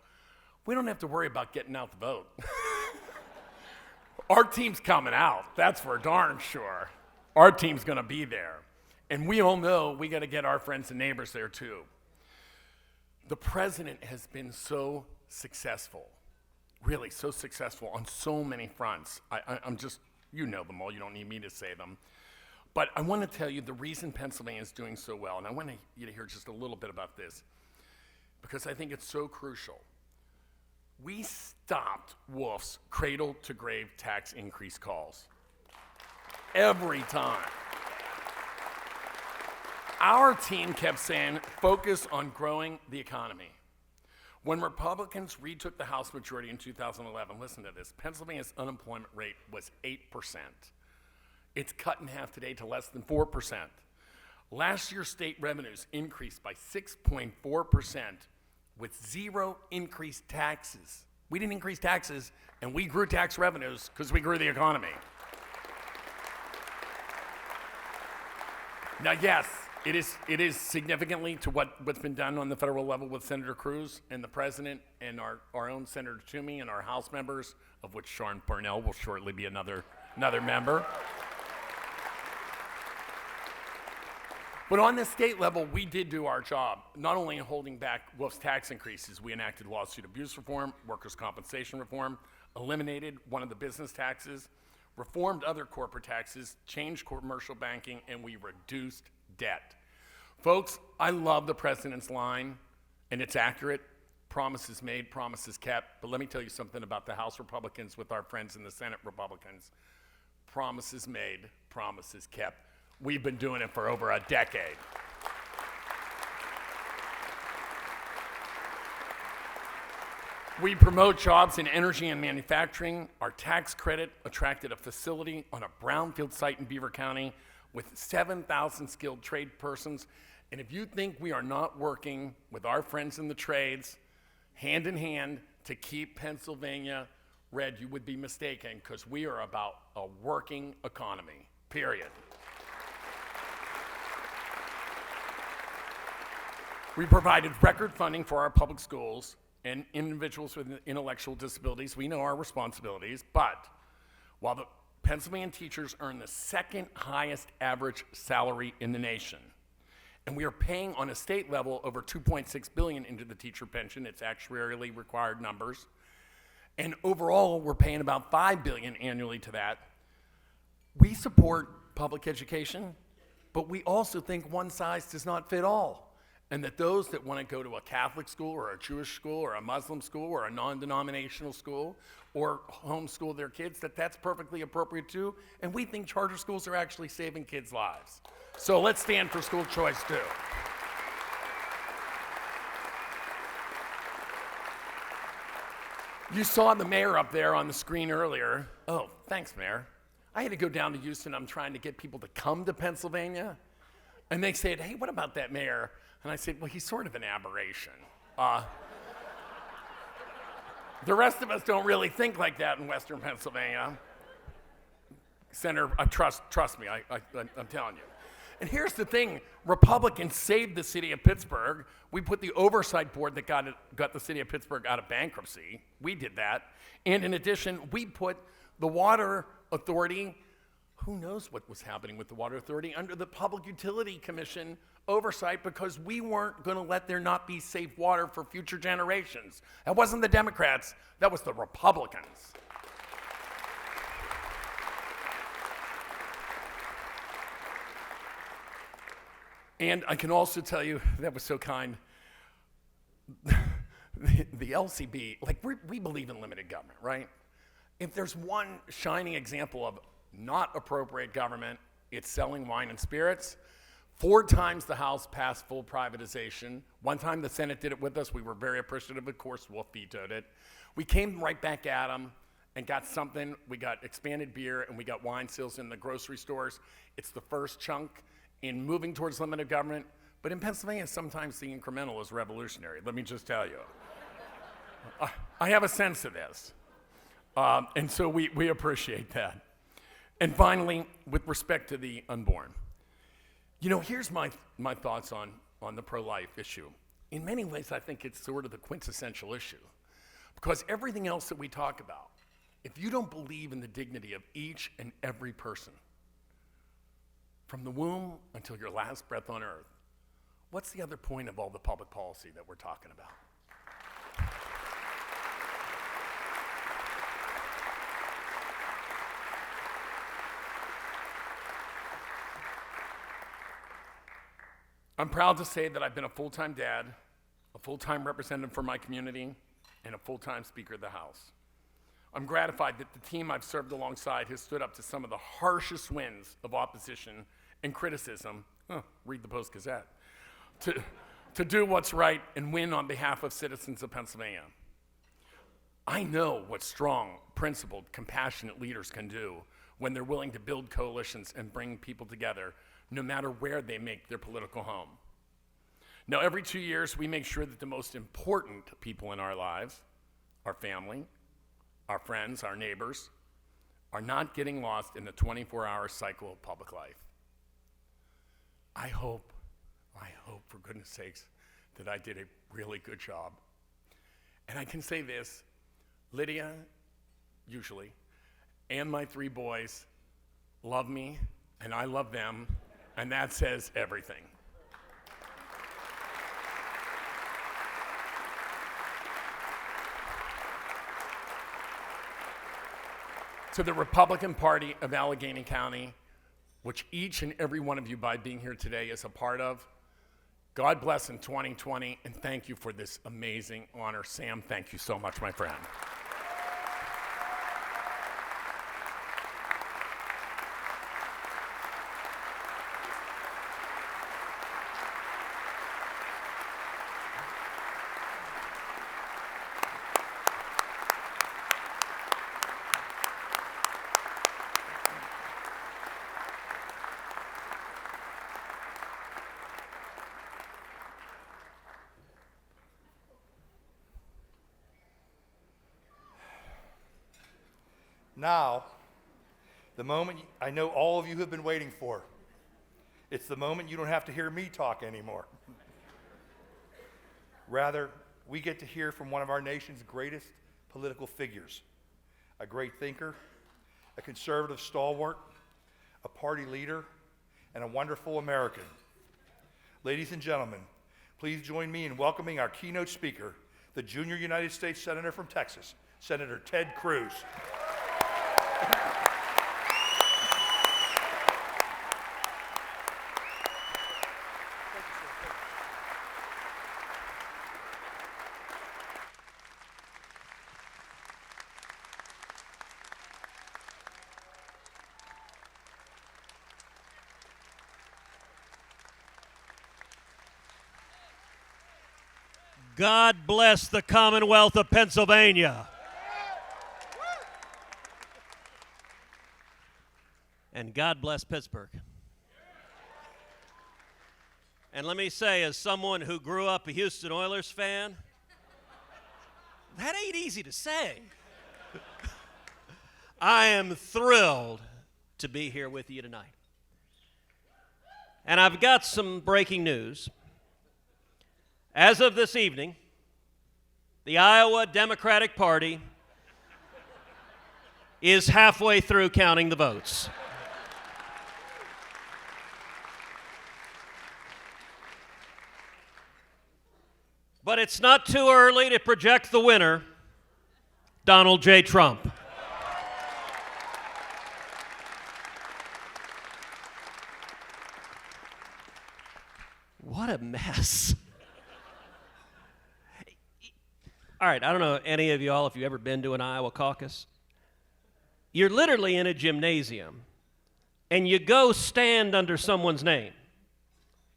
We don't have to worry about getting out the vote. Our team's coming out. That's for darn sure. Our team's going to be there. And we all know we got to get our friends and neighbors there too. The president has been so successful, really so successful on so many fronts. I'm just, you know them all. You don't need me to say them. But I want to tell you the reason Pennsylvania is doing so well, and I want you to hear just a little bit about this, because I think it's so crucial. We stopped Wolf's cradle-to-grave tax increase calls. Every time. Our team kept saying, focus on growing the economy. When Republicans retook the House majority in 2011, listen to this, Pennsylvania's unemployment rate was 8%. It's cut in half today to less than 4%. Last year, state revenues increased by 6.4% with zero increased taxes. We didn't increase taxes, and we grew tax revenues because we grew the economy. Now, yes, it is significantly to what's been done on the federal level with Senator Cruz and the president and our own Senator Toomey and our House members, of which Sean Parnell will shortly be another member. But on the state level, we did do our job, not only in holding back Wolf's tax increases. We enacted lawsuit abuse reform, workers' compensation reform, eliminated one of the business taxes, reformed other corporate taxes, changed commercial banking, and we reduced debt. Folks, I love the president's line, and it's accurate. Promises made, promises kept. But let me tell you something about the House Republicans with our friends in the Senate Republicans. Promises made, promises kept. We've been doing it for over a decade. We promote jobs in energy and manufacturing. Our tax credit attracted a facility on a brownfield site in Beaver County with 7,000 skilled trade persons. And if you think we are not working with our friends in the trades, hand in hand, to keep Pennsylvania red, you would be mistaken, because we are about a working economy, period. We provided record funding for our public schools and individuals with intellectual disabilities. We know our responsibilities, but while the Pennsylvania teachers earn the second highest average salary in the nation, and we are paying on a state level over $2.6 billion into the teacher pension, it's actuarially required numbers, and overall we're paying about $5 billion annually to that. We support public education, but we also think one size does not fit all. And that those that want to go to a Catholic school or a Jewish school or a Muslim school or a non-denominational school or homeschool their kids, that's perfectly appropriate too. And we think charter schools are actually saving kids' lives. So let's stand for school choice too. You saw the mayor up there on the screen earlier. Oh, thanks, Mayor. I had to go down to Houston. I'm trying to get people to come to Pennsylvania. And they said, hey, what about that mayor? And I said, well, he's sort of an aberration. The rest of us don't really think like that in Western Pennsylvania. Senator, trust me, I'm telling you. And here's the thing, Republicans saved the city of Pittsburgh. We put the oversight board that got the city of Pittsburgh out of bankruptcy. We did that. And in addition, we put the water authority, who knows what was happening with the water authority, under the Public Utility Commission oversight, because we weren't going to let there not be safe water for future generations. That wasn't the Democrats, that was the Republicans. And I can also tell you, that was so kind, the LCB, like we believe in limited government, right? If there's one shining example of not appropriate government, it's selling wine and spirits. 4 times the House passed full privatization. 1 time the Senate did it with us. We were very appreciative. Of course, Wolf vetoed it. We came right back at them and got something. We got expanded beer and we got wine sales in the grocery stores. It's the first chunk in moving towards limited government. But in Pennsylvania, sometimes the incremental is revolutionary. Let me just tell you. I have a sense of this. And so we appreciate that. And finally, with respect to the unborn, you know, here's my thoughts on the pro-life issue. In many ways, I think it's sort of the quintessential issue. Because everything else that we talk about, if you don't believe in the dignity of each and every person, from the womb until your last breath on earth, what's the other point of all the public policy that we're talking about? I'm proud to say that I've been a full-time dad, a full-time representative for my community, and a full-time Speaker of the House. I'm gratified that the team I've served alongside has stood up to some of the harshest winds of opposition and criticism, read the Post-Gazette, to do what's right and win on behalf of citizens of Pennsylvania. I know what strong, principled, compassionate leaders can do when they're willing to build coalitions and bring people together, no matter where they make their political home. Now, every 2 years, we make sure that the most important people in our lives, our family, our friends, our neighbors, are not getting lost in the 24-hour cycle of public life. I hope, for goodness sakes, that I did a really good job. And I can say this, Lydia, usually, and my 3 boys love me, and I love them, and that says everything. To the Republican Party of Allegheny County, which each and every one of you by being here today is a part of, God bless in 2020, and thank you for this amazing honor. Sam, thank you so much, my friend. Now, the moment I know all of you have been waiting for. It's the moment you don't have to hear me talk anymore. Rather, we get to hear from one of our nation's greatest political figures, a great thinker, a conservative stalwart, a party leader, and a wonderful American. Ladies and gentlemen, please join me in welcoming our keynote speaker, the junior United States Senator from Texas, Senator Ted Cruz. God bless the Commonwealth of Pennsylvania. And God bless Pittsburgh. And let me say, as someone who grew up a Houston Oilers fan, that ain't easy to say. I am thrilled to be here with you tonight. And I've got some breaking news. As of this evening, the Iowa Democratic Party is halfway through counting the votes. But it's not too early to project the winner, Donald J. Trump. What a mess. All right, I don't know any of y'all if you've ever been to an Iowa caucus. You're literally in a gymnasium, and you go stand under someone's name.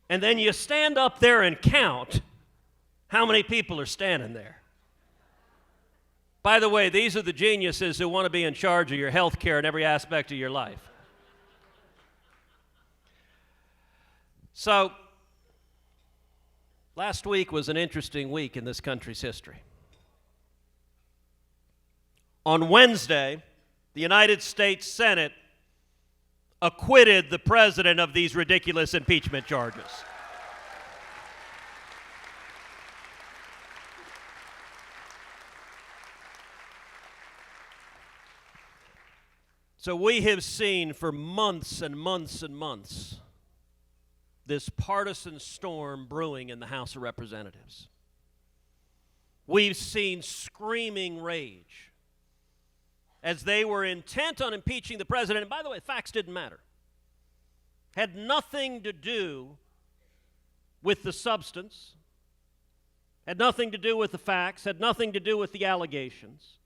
And then you stand up there and count how many people are standing there. By the way, these are the geniuses who want to be in charge of your health care and every aspect of your life. So, last week was an interesting week in this country's history. On Wednesday, the United States Senate acquitted the president of these ridiculous impeachment charges. So we have seen for months and months and months this partisan storm brewing in the House of Representatives. We've seen screaming rage as they were intent on impeaching the president. And by the way, facts didn't matter. Had nothing to do with the substance, had nothing to do with the facts, had nothing to do with the allegations.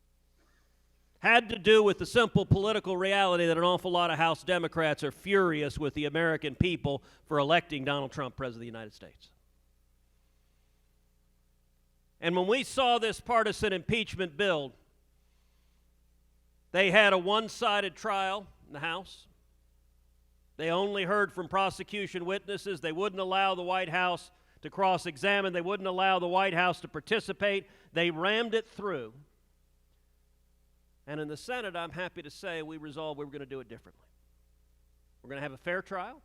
Had to do with the simple political reality that an awful lot of House Democrats are furious with the American people for electing Donald Trump President of the United States. And when we saw this partisan impeachment build, they had a one-sided trial in the House. They only heard from prosecution witnesses. They wouldn't allow the White House to cross-examine. They wouldn't allow the White House to participate. They rammed it through. And in the Senate, I'm happy to say we resolved we were going to do it differently. We're going to have a fair trial.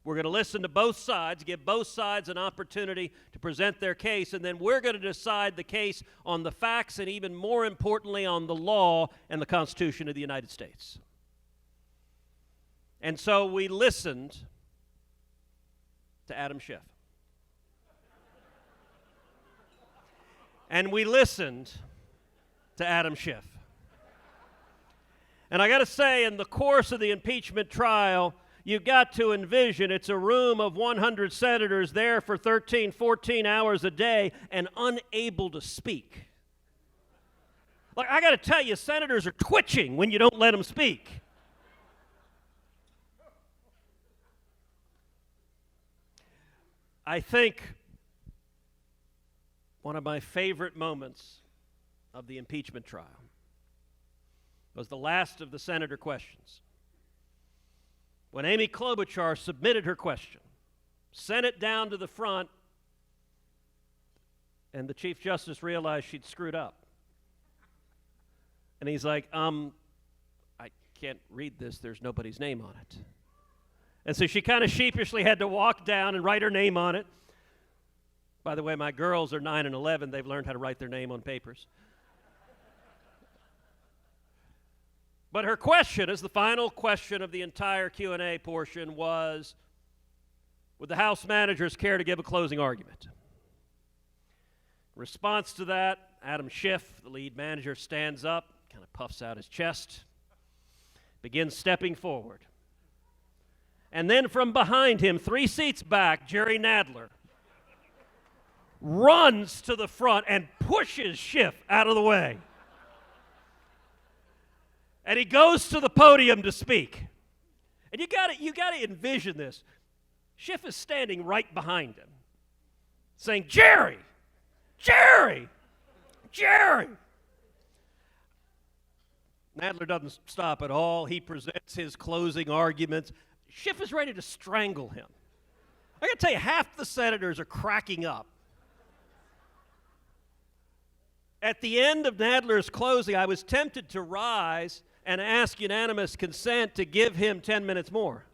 We're going to listen to both sides, give both sides an opportunity to present their case, and then we're going to decide the case on the facts and even more importantly on the law and the Constitution of the United States. And so we listened to Adam Schiff. And we listened to Adam Schiff. And I got to say, in the course of the impeachment trial, you've got to envision it's a room of 100 senators there for 13, 14 hours a day and unable to speak. Like, I got to tell you, senators are twitching when you don't let them speak. I think one of my favorite moments of the impeachment trial was the last of the senator questions. When Amy Klobuchar submitted her question, sent it down to the front, and the Chief Justice realized she'd screwed up. And he's like, I can't read this, there's nobody's name on it. And so she kind of sheepishly had to walk down and write her name on it. By the way, my girls are 9 and 11, they've learned how to write their name on papers. But her question, as the final question of the entire Q&A portion, was, would the House managers care to give a closing argument? In response to that, Adam Schiff, the lead manager, stands up, kind of puffs out his chest, begins stepping forward. And then from behind him, 3 seats back, Jerry Nadler runs to the front and pushes Schiff out of the way. And he goes to the podium to speak. And you got to envision this. Schiff is standing right behind him, saying, Jerry, Jerry, Jerry. Nadler doesn't stop at all. He presents his closing arguments. Schiff is ready to strangle him. I got to tell you, half the senators are cracking up. At the end of Nadler's closing, I was tempted to rise and ask unanimous consent to give him 10 minutes more.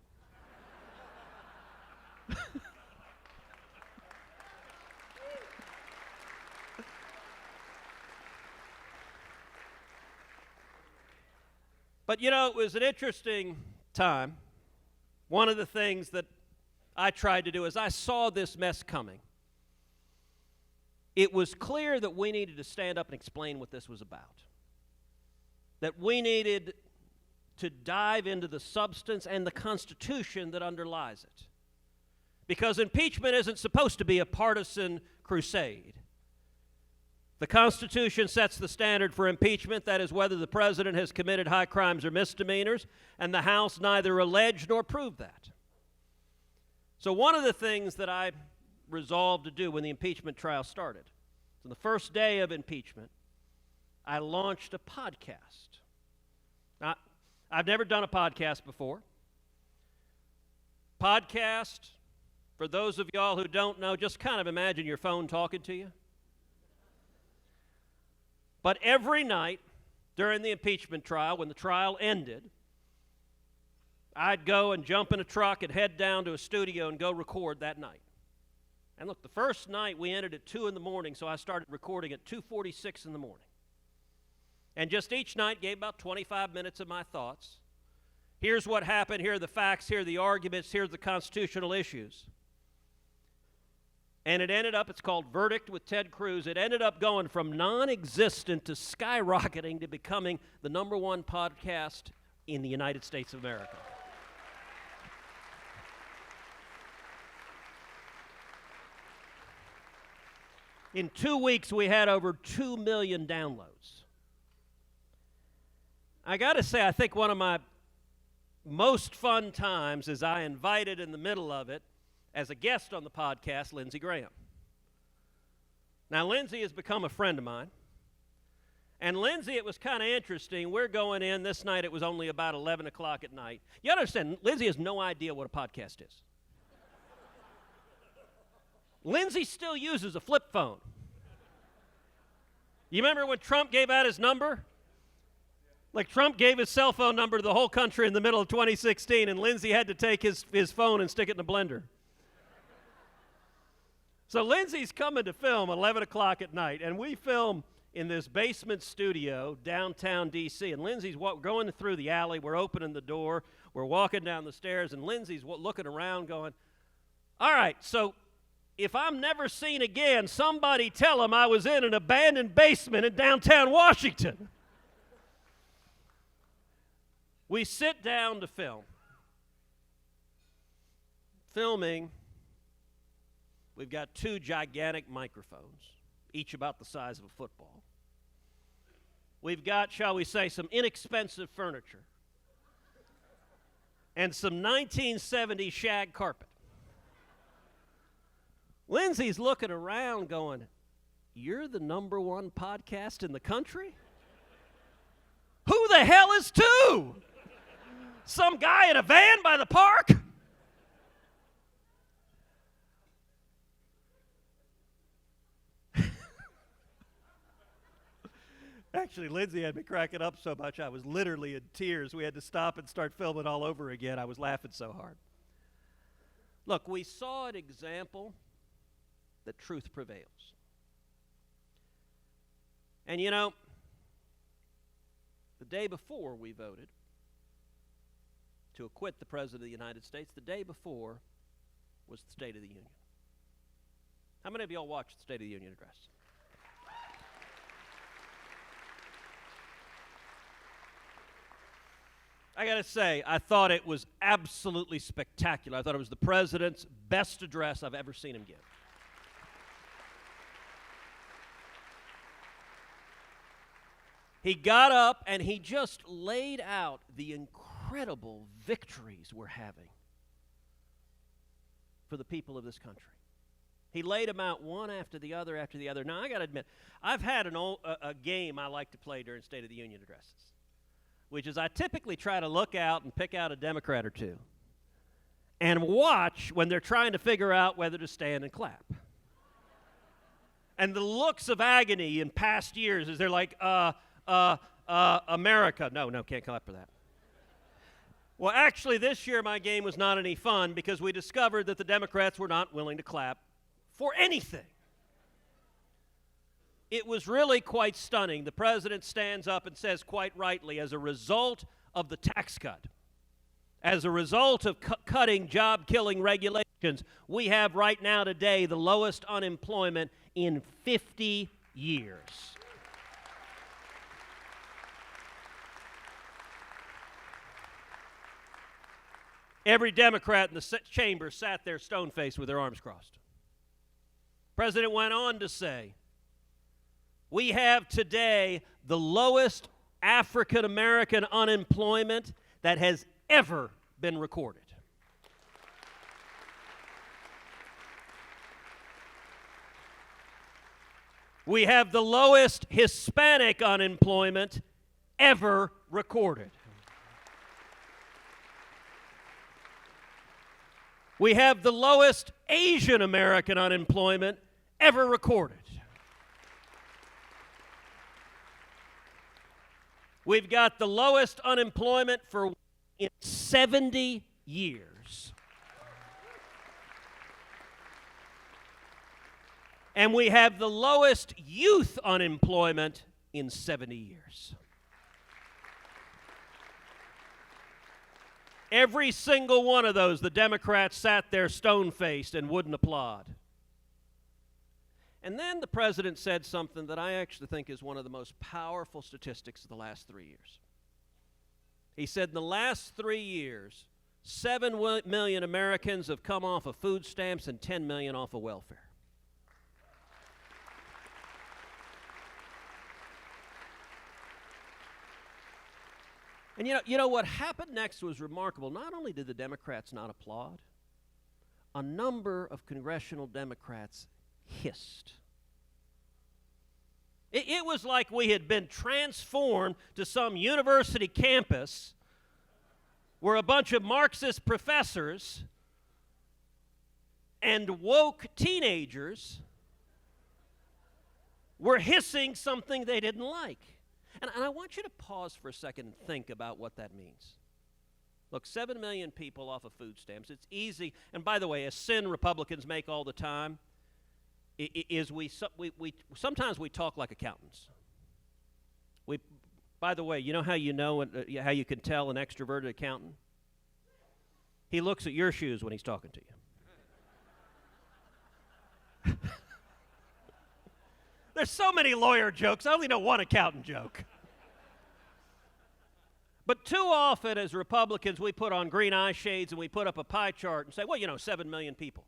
But you know, it was an interesting time. One of the things that I tried to do is I saw this mess coming. It was clear that we needed to stand up and explain what this was about. That we needed to dive into the substance and the Constitution that underlies it. Because impeachment isn't supposed to be a partisan crusade. If The Constitution sets the standard for impeachment, that is, whether the president has committed high crimes or misdemeanors, and the House neither alleged nor proved that. So one of the things that I resolved to do when the impeachment trial started, on the first day of impeachment, I launched a podcast. Now, I've never done a podcast before. Podcast, for those of y'all who don't know, just kind of imagine your phone talking to you. But every night during the impeachment trial, when the trial ended, I'd go and jump in a truck and head down to a studio and go record that night. And look, the first night we ended at 2 in the morning, so I started recording at 2:46 in the morning. And just each night gave about 25 minutes of my thoughts. Here's what happened, here are the facts, here are the arguments, here are the constitutional issues. And it ended up, it's called Verdict with Ted Cruz, it ended up going from non-existent to skyrocketing to becoming the #1 podcast in the United States of America. In 2 weeks, we had over 2 million downloads. I got to say, I think one of my most fun times is I invited in the middle of it, as a guest on the podcast, Lindsey Graham. Now, Lindsey has become a friend of mine. And Lindsey, it was kind of interesting. We're going in, this night it was only about 11 o'clock at night. You understand, Lindsey has no idea what a podcast is. Lindsey still uses a flip phone. You remember when Trump gave out his number? Like Trump gave his cell phone number to the whole country in the middle of 2016, and Lindsey had to take his phone and stick it in a blender. So Lindsey's coming to film at 11 o'clock at night, and we film in this basement studio downtown D.C., and Lindsey's going through the alley. We're opening the door. We're walking down the stairs, and Lindsey's looking around going, all right, so if I'm never seen again, somebody tell him I was in an abandoned basement in downtown Washington. We sit down to film. Filming, we've got 2 gigantic microphones, each about the size of a football. We've got, shall we say, some inexpensive furniture and some 1970s shag carpet. Lindsey's looking around going, you're the #1 podcast in the country? Who the hell is 2? Some guy in a van by the park? Actually, Lindsey had me cracking up so much I was literally in tears. We had to stop and start filming all over again. I was laughing so hard. Look, we saw an example that truth prevails. And you know, the day before we voted to acquit the President of the United States, the day before was the State of the Union. How many of y'all watched the State of the Union address? I got to say, I thought it was absolutely spectacular. I thought it was the President's best address I've ever seen him give. He got up and he just laid out the incredible victories we're having for the people of this country. He laid them out one after the other after the other. Now, I got to admit, I've had a game I like to play during State of the Union addresses, which is I typically try to look out and pick out a Democrat or two and watch when they're trying to figure out whether to stand and clap. And the looks of agony in past years as they're like, America. No, can't clap for that. Well, actually, this year my game was not any fun because we discovered that the Democrats were not willing to clap for anything. It was really quite stunning. The president stands up and says quite rightly, as a result of the tax cut, as a result of cutting job-killing regulations, we have right now today the lowest unemployment in 50 years. Every Democrat in the chamber sat there stone-faced with their arms crossed. The president went on to say, We have today the lowest African American unemployment that has ever been recorded. We have the lowest Hispanic unemployment ever recorded. We have the lowest Asian American unemployment ever recorded. We've got the lowest unemployment for in 70 years. And we have the lowest youth unemployment in 70 years. Every single one of those, the Democrats sat there stone-faced and wouldn't applaud. And then the president said something that I actually think is one of the most powerful statistics of the last 3 years. He said in the last 3 years, 7 million Americans have come off of food stamps and 10 million off of welfare. And you know what happened next was remarkable. Not only did the Democrats not applaud, a number of congressional Democrats hissed. It was like we had been transformed to some university campus where a bunch of Marxist professors and woke teenagers were hissing something they didn't like. And I want you to pause for a second and think about what that means. Look, 7 million people off of food stamps. It's easy. And by the way, a sin Republicans make all the time is sometimes we talk like accountants. By the way, you know how how you can tell an extroverted accountant? He looks at your shoes when he's talking to you. There's so many lawyer jokes. I only know one accountant joke. But too often as Republicans, we put on green eye shades and we put up a pie chart and say, well, 7 million people.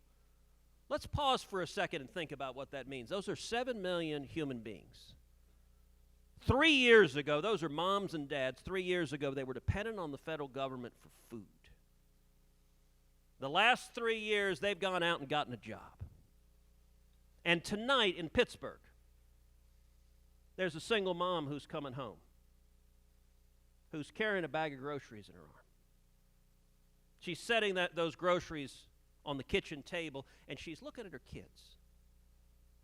Let's pause for a second and think about what that means. Those are 7 million human beings. 3 years ago, those are moms and dads. 3 years ago, they were dependent on the federal government for food. The last 3 years, they've gone out and gotten a job. And tonight in Pittsburgh, there's a single mom who's coming home, who's carrying a bag of groceries in her arm. She's setting those groceries on the kitchen table, and she's looking at her kids.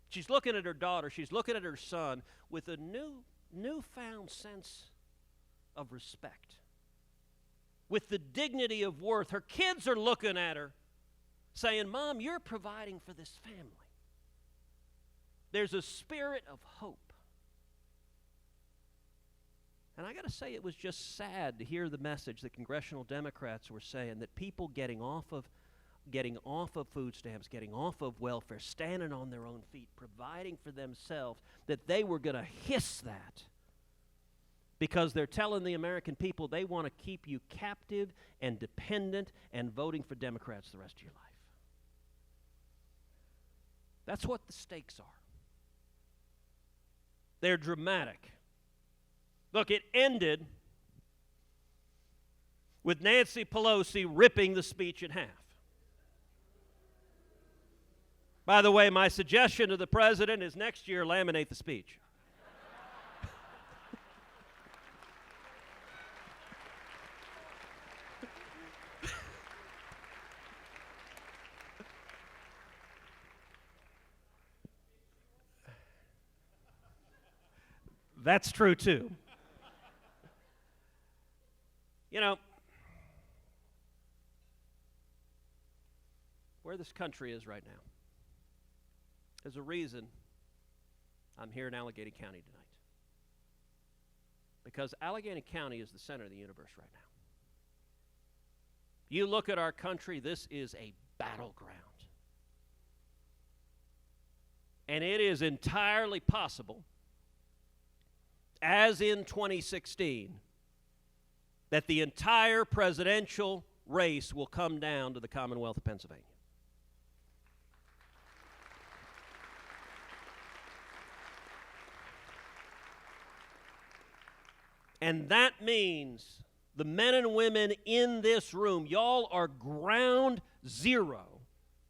She's looking at her daughter. She's looking at her son with a newfound sense of respect, with the dignity of worth. Her kids are looking at her, saying, Mom, you're providing for this family. There's a spirit of hope. And I got to say, it was just sad to hear the message that congressional Democrats were saying, that people getting off of food stamps, getting off of welfare, standing on their own feet, providing for themselves, that they were going to hiss that because they're telling the American people they want to keep you captive and dependent and voting for Democrats the rest of your life. That's what the stakes are. They're dramatic. Look, it ended with Nancy Pelosi ripping the speech in half. By the way, my suggestion to the president is next year, laminate the speech. That's true, too. Where this country is right now, there's a reason I'm here in Allegheny County tonight. Because Allegheny County is the center of the universe right now. You look at our country, this is a battleground. And it is entirely possible, as in 2016, that the entire presidential race will come down to the Commonwealth of Pennsylvania. And that means the men and women in this room, y'all are ground zero,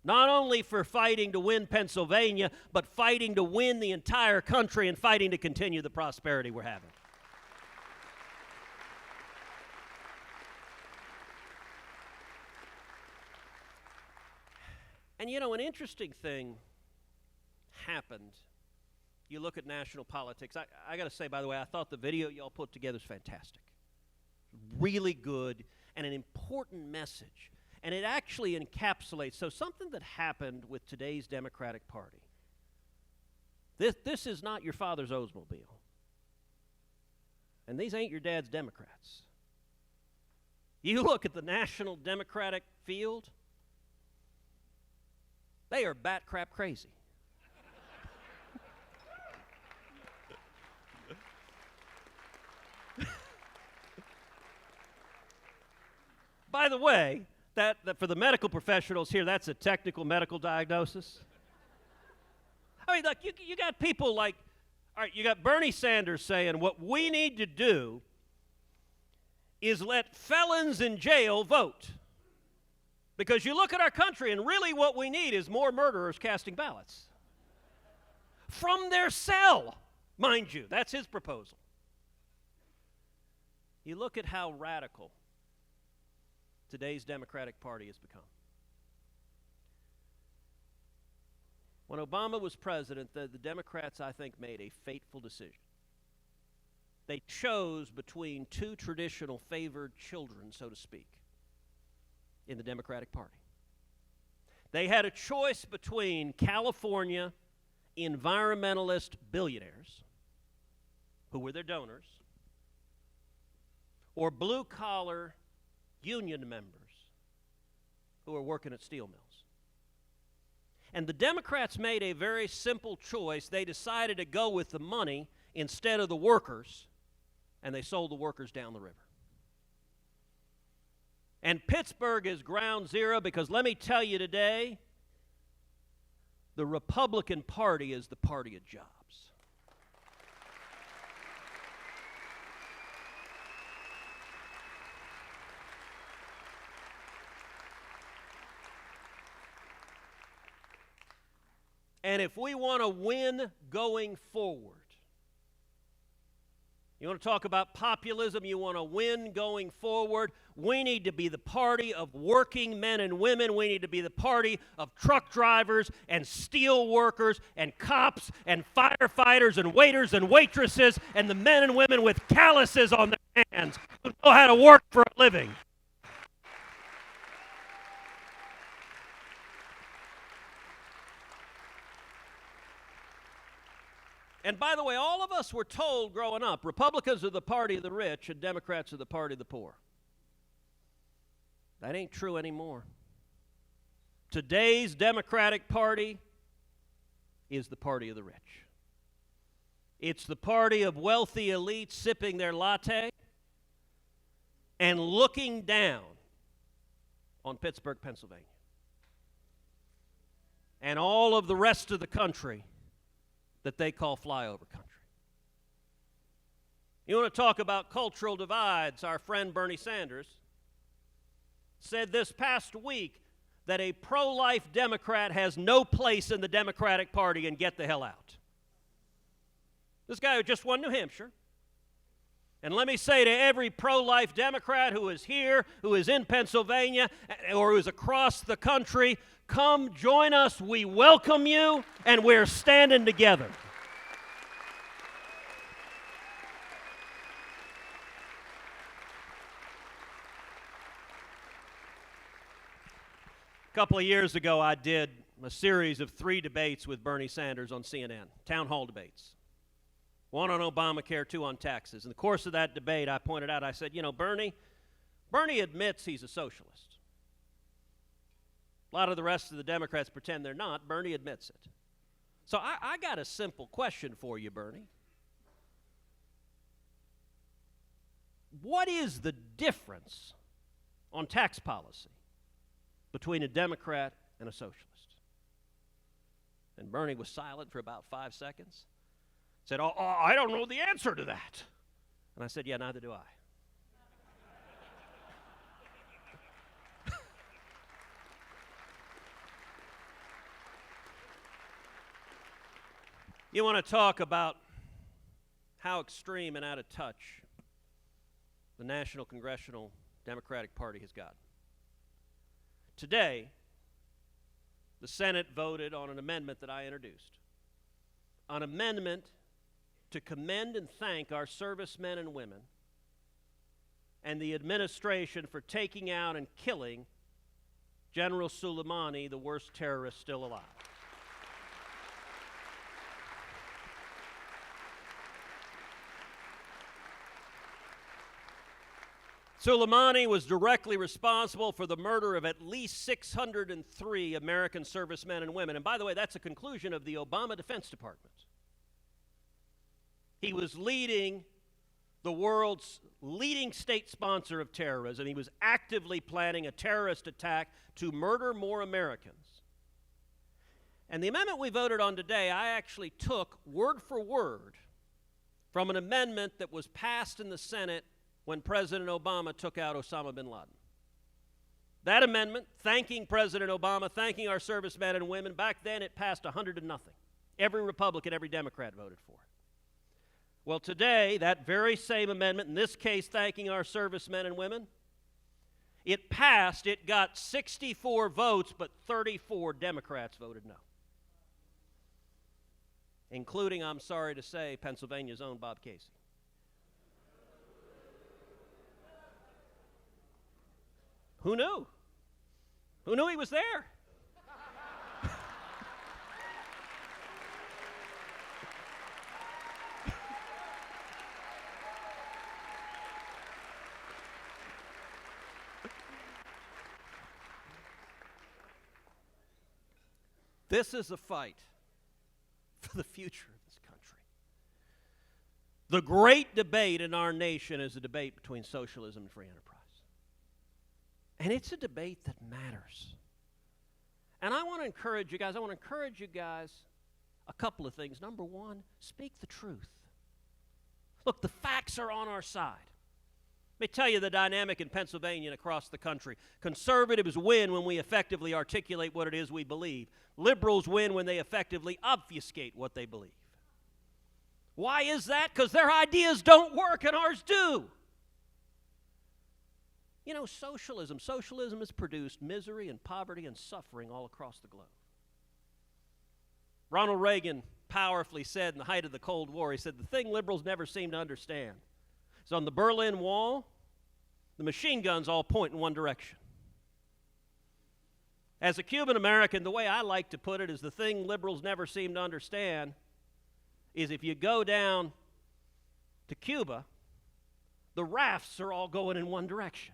not only for fighting to win Pennsylvania, but fighting to win the entire country and fighting to continue the prosperity we're having. And you know, an interesting thing happened. You look at national politics. I got to say, by the way, I thought the video y'all put together is fantastic. Really good and an important message. And it actually encapsulates, so something that happened with today's Democratic Party. This is not your father's Oldsmobile. And these ain't your dad's Democrats. You look at the national Democratic field, they are bat crap crazy. By the way, that for the medical professionals here, that's a technical medical diagnosis. I mean, look, you got people like, all right, you got Bernie Sanders saying what we need to do is let felons in jail vote. Because you look at our country, and really what we need is more murderers casting ballots. From their cell, mind you. That's his proposal. You look at how radical today's Democratic Party has become. When Obama was president, the Democrats, I think, made a fateful decision. They chose between two traditional favored children, so to speak, in the Democratic Party. They had a choice between California environmentalist billionaires, who were their donors, or blue-collar union members who were working at steel mills. And the Democrats made a very simple choice. They decided to go with the money instead of the workers, and they sold the workers down the river. And Pittsburgh is ground zero because let me tell you today, the Republican Party is the party of jobs. And if we want to win going forward, you want to talk about populism, you want to win going forward, we need to be the party of working men and women. We need to be the party of truck drivers and steel workers and cops and firefighters and waiters and waitresses and the men and women with calluses on their hands who know how to work for a living. And by the way, all of us were told growing up, Republicans are the party of the rich and Democrats are the party of the poor. That ain't true anymore. Today's Democratic Party is the party of the rich. It's the party of wealthy elites sipping their latte and looking down on Pittsburgh, Pennsylvania, and all of the rest of the country that they call flyover country. You want to talk about cultural divides? Our friend Bernie Sanders said this past week that a pro-life Democrat has no place in the Democratic Party and get the hell out. This guy who just won New Hampshire. And let me say to every pro-life Democrat who is here, who is in Pennsylvania, or who is across the country, come join us. We welcome you, and we're standing together. A couple of years ago, I did a series of 3 debates with Bernie Sanders on CNN, town hall debates. 1 on Obamacare, 2 on taxes. In the course of that debate, I pointed out, I said, you know, Bernie admits he's a socialist. A lot of the rest of the Democrats pretend they're not. Bernie admits it. So I got a simple question for you, Bernie. What is the difference on tax policy between a Democrat and a socialist? And Bernie was silent for about 5 seconds. Said, oh, I don't know the answer to that. And I said, yeah, neither do I. You want to talk about how extreme and out of touch the National Congressional Democratic Party has gotten. Today, the Senate voted on an amendment that I introduced, an amendment to commend and thank our servicemen and women and the administration for taking out and killing General Soleimani, the worst terrorist still alive. Soleimani was directly responsible for the murder of at least 603 American servicemen and women. And by the way, that's a conclusion of the Obama Defense Department. He was leading the world's leading state sponsor of terrorism. He was actively planning a terrorist attack to murder more Americans. And the amendment we voted on today, I actually took word for word from an amendment that was passed in the Senate when President Obama took out Osama bin Laden. That amendment, thanking President Obama, thanking our servicemen and women, back then it passed 100 to nothing. Every Republican, every Democrat voted for it. Well, today, that very same amendment, in this case thanking our servicemen and women, it passed, it got 64 votes, but 34 Democrats voted no. Including, I'm sorry to say, Pennsylvania's own Bob Casey. Who knew? Who knew he was there? This is a fight for the future of this country. The great debate in our nation is a debate between socialism and free enterprise. And it's a debate that matters. And I want to encourage you guys, a couple of things. Number one, speak the truth. Look, the facts are on our side. Let me tell you the dynamic in Pennsylvania and across the country. Conservatives win when we effectively articulate what it is we believe. Liberals win when they effectively obfuscate what they believe. Why is that? Because their ideas don't work and ours do. You know, socialism has produced misery and poverty and suffering all across the globe. Ronald Reagan powerfully said in the height of the Cold War, he said, the thing liberals never seem to understand is on the Berlin Wall, the machine guns all point in one direction. As a Cuban American, the way I like to put it is the thing liberals never seem to understand is if you go down to Cuba, the rafts are all going in one direction.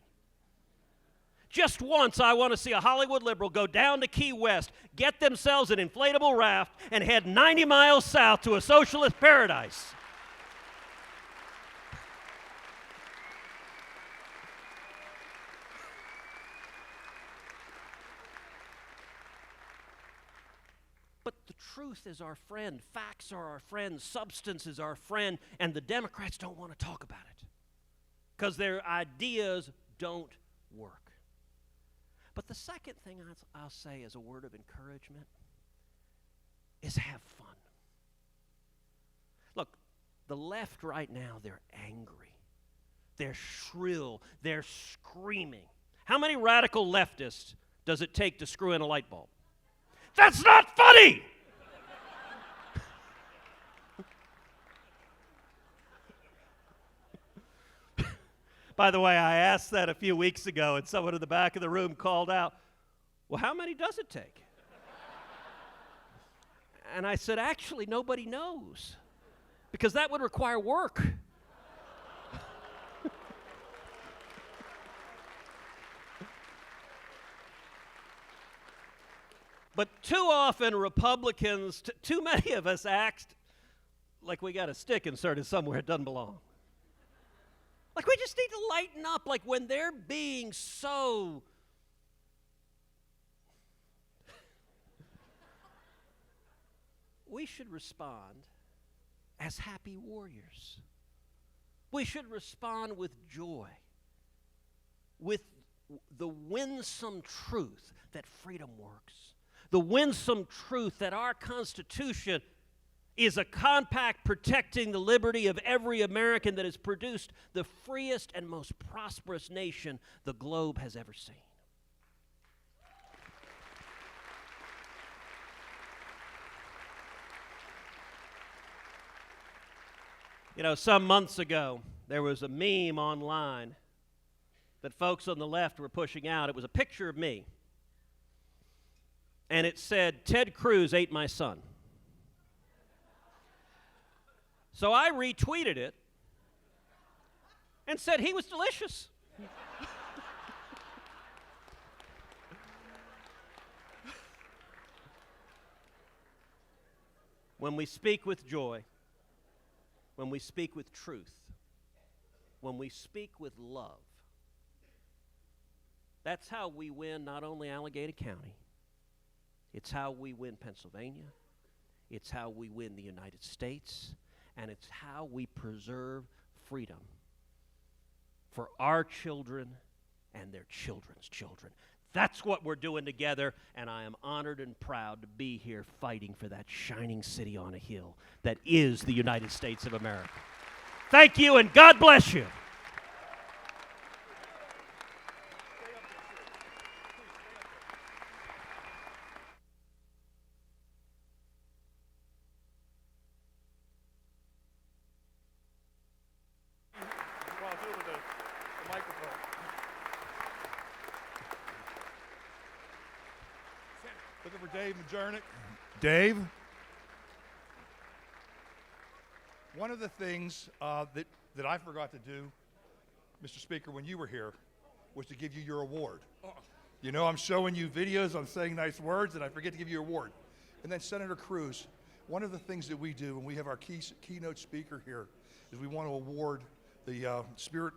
Just once, I want to see a Hollywood liberal go down to Key West, get themselves an inflatable raft, and head 90 miles south to a socialist paradise. But the truth is our friend. Facts are our friend. Substance is our friend. And the Democrats don't want to talk about it because their ideas don't work. But the second thing I'll say as a word of encouragement is have fun. Look, the left right now, they're angry. They're shrill. They're screaming. How many radical leftists does it take to screw in a light bulb? That's not funny! By the way, I asked that a few weeks ago, and someone in the back of the room called out, well, how many does it take? And I said, actually, nobody knows, because that would require work. But too often, Republicans, too many of us act like we got a stick inserted somewhere it doesn't belong. Like we just need to lighten up, like when they're being so we should respond as happy warriors. We should respond with joy, with the winsome truth that freedom works, the winsome truth that our Constitution is a compact protecting the liberty of every American that has produced the freest and most prosperous nation the globe has ever seen. You know, some months ago, there was a meme online that folks on the left were pushing out. It was a picture of me. And it said, "Ted Cruz ate my son." So I retweeted it and said he was delicious. When we speak with joy, when we speak with truth, when we speak with love, that's how we win not only Allegheny County, it's how we win Pennsylvania, it's how we win the United States, and it's how we preserve freedom for our children and their children's children. That's what we're doing together, and I am honored and proud to be here fighting for that shining city on a hill that is the United States of America. Thank you, and God bless you. Looking for Dave Majernik. Dave? One of the things that I forgot to do, Mr. Speaker, when you were here, was to give you your award. You know, I'm showing you videos, I'm saying nice words, and I forget to give you your award. And then Senator Cruz, one of the things that we do when we have our keynote speaker here is we want to award the Spirit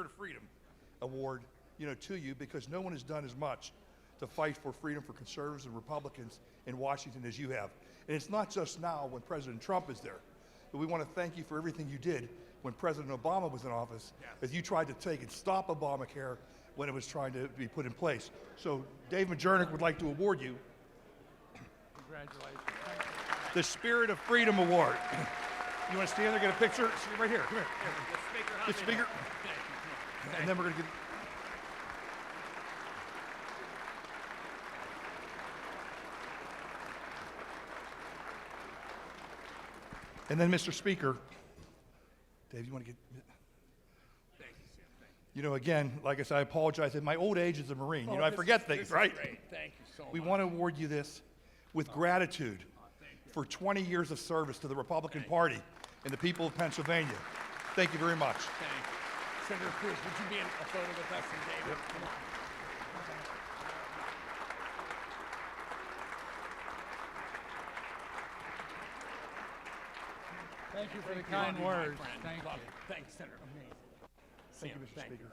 of Freedom Award, you know, to you, because no one has done as much to fight for freedom for conservatives and Republicans in Washington as you have. And it's not just now when President Trump is there, but we want to thank you for everything you did when President Obama was in office, as you tried to take and stop Obamacare when it was trying to be put in place. So Dave Majernik would like to award you Congratulations. the Spirit of Freedom Award. You want to stand there, get a picture? Right here, come here. The Speaker. And then we're going to get... And then, Mr. Speaker, Dave, you want to get... Thank you, Sam. Thank You know, again, like I said, I apologize. At my old age as a Marine, you know, I forget things, right? Great. Thank you so much. We want to award you this with gratitude for 20 years of service to the Republican Party and the people of Pennsylvania. Thank you very much. Thank you. Senator Cruz, would you be in a photo with us and David? Come on. Thank you for the kind words. Thank you. Thank you, Senator. Amazing. Thank you, Mr. Speaker.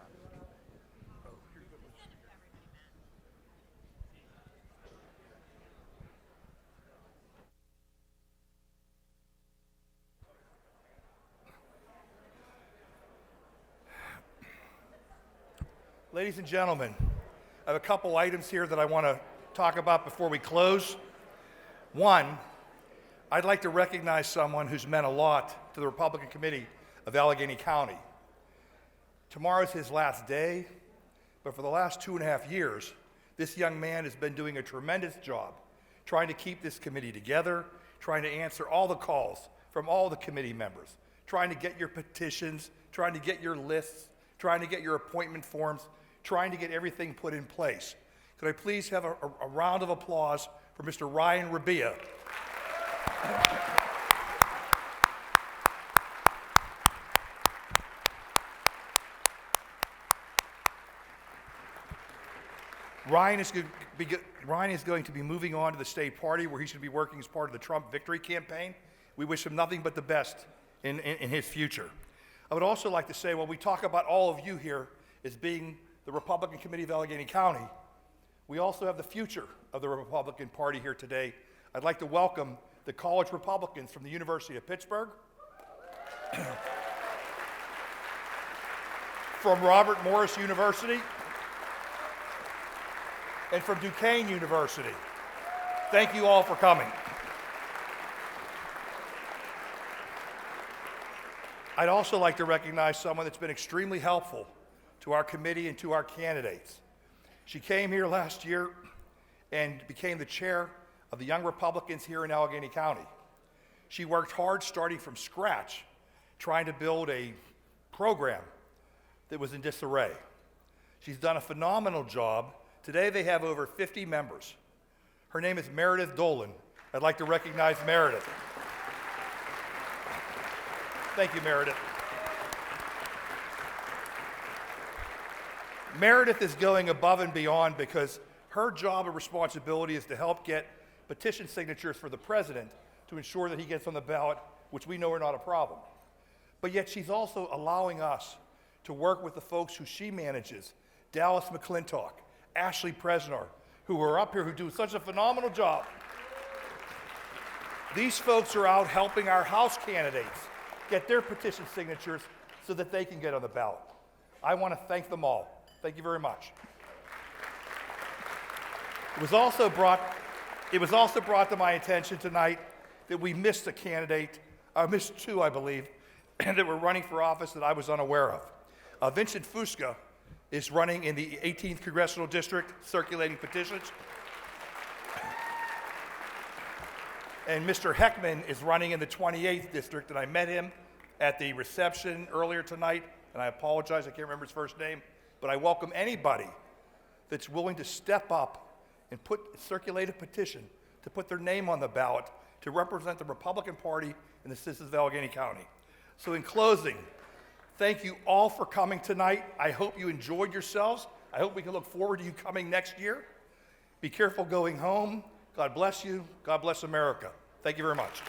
Ladies and gentlemen, I have a couple items here that I want to talk about before we close. One, I'd like to recognize someone who's meant a lot to the Republican Committee of Allegheny County. Tomorrow's his last day, but for the last 2.5 years, this young man has been doing a tremendous job trying to keep this committee together, trying to answer all the calls from all the committee members, trying to get your petitions, trying to get your lists, trying to get your appointment forms, trying to get everything put in place. Could I please have a round of applause for Mr. Ryan Rabia? Ryan is going to be moving on to the state party, where he should be working as part of the Trump victory campaign. We wish him nothing but the best in his future. I would also like to say, while we talk about all of you here as being the Republican Committee of Allegheny County, we also have the future of the Republican Party here today. I'd like to welcome the college Republicans from the University of Pittsburgh. from Robert Morris University, and from Duquesne University. Thank you all for coming. I'd also like to recognize someone that's been extremely helpful to our committee and to our candidates. She came here last year and became the chair of the Young Republicans here in Allegheny County. She worked hard starting from scratch, trying to build a program that was in disarray. She's done a phenomenal job. Today they have over 50 members. Her name is Meredith Dolan. I'd like to recognize Meredith. Thank you, Meredith. Meredith is going above and beyond because her job and responsibility is to help get petition signatures for the president to ensure that he gets on the ballot, which we know are not a problem. But yet she's also allowing us to work with the folks who she manages, Dallas McClintock, Ashley Presnor, who are up here who do such a phenomenal job. These folks are out helping our House candidates get their petition signatures so that they can get on the ballot. I want to thank them all. Thank you very much. It was also brought to my attention tonight that we missed a candidate, missed two, I believe, that were running for office that I was unaware of. Vincent Fusca is running in the 18th Congressional District, circulating petitions. And Mr. Heckman is running in the 28th District, and I met him at the reception earlier tonight, and I apologize, I can't remember his first name, but I welcome anybody that's willing to step up and circulate a petition to put their name on the ballot to represent the Republican Party in the citizens of Allegheny County. So in closing, thank you all for coming tonight. I hope you enjoyed yourselves. I hope we can look forward to you coming next year. Be careful going home. God bless you. God bless America. Thank you very much.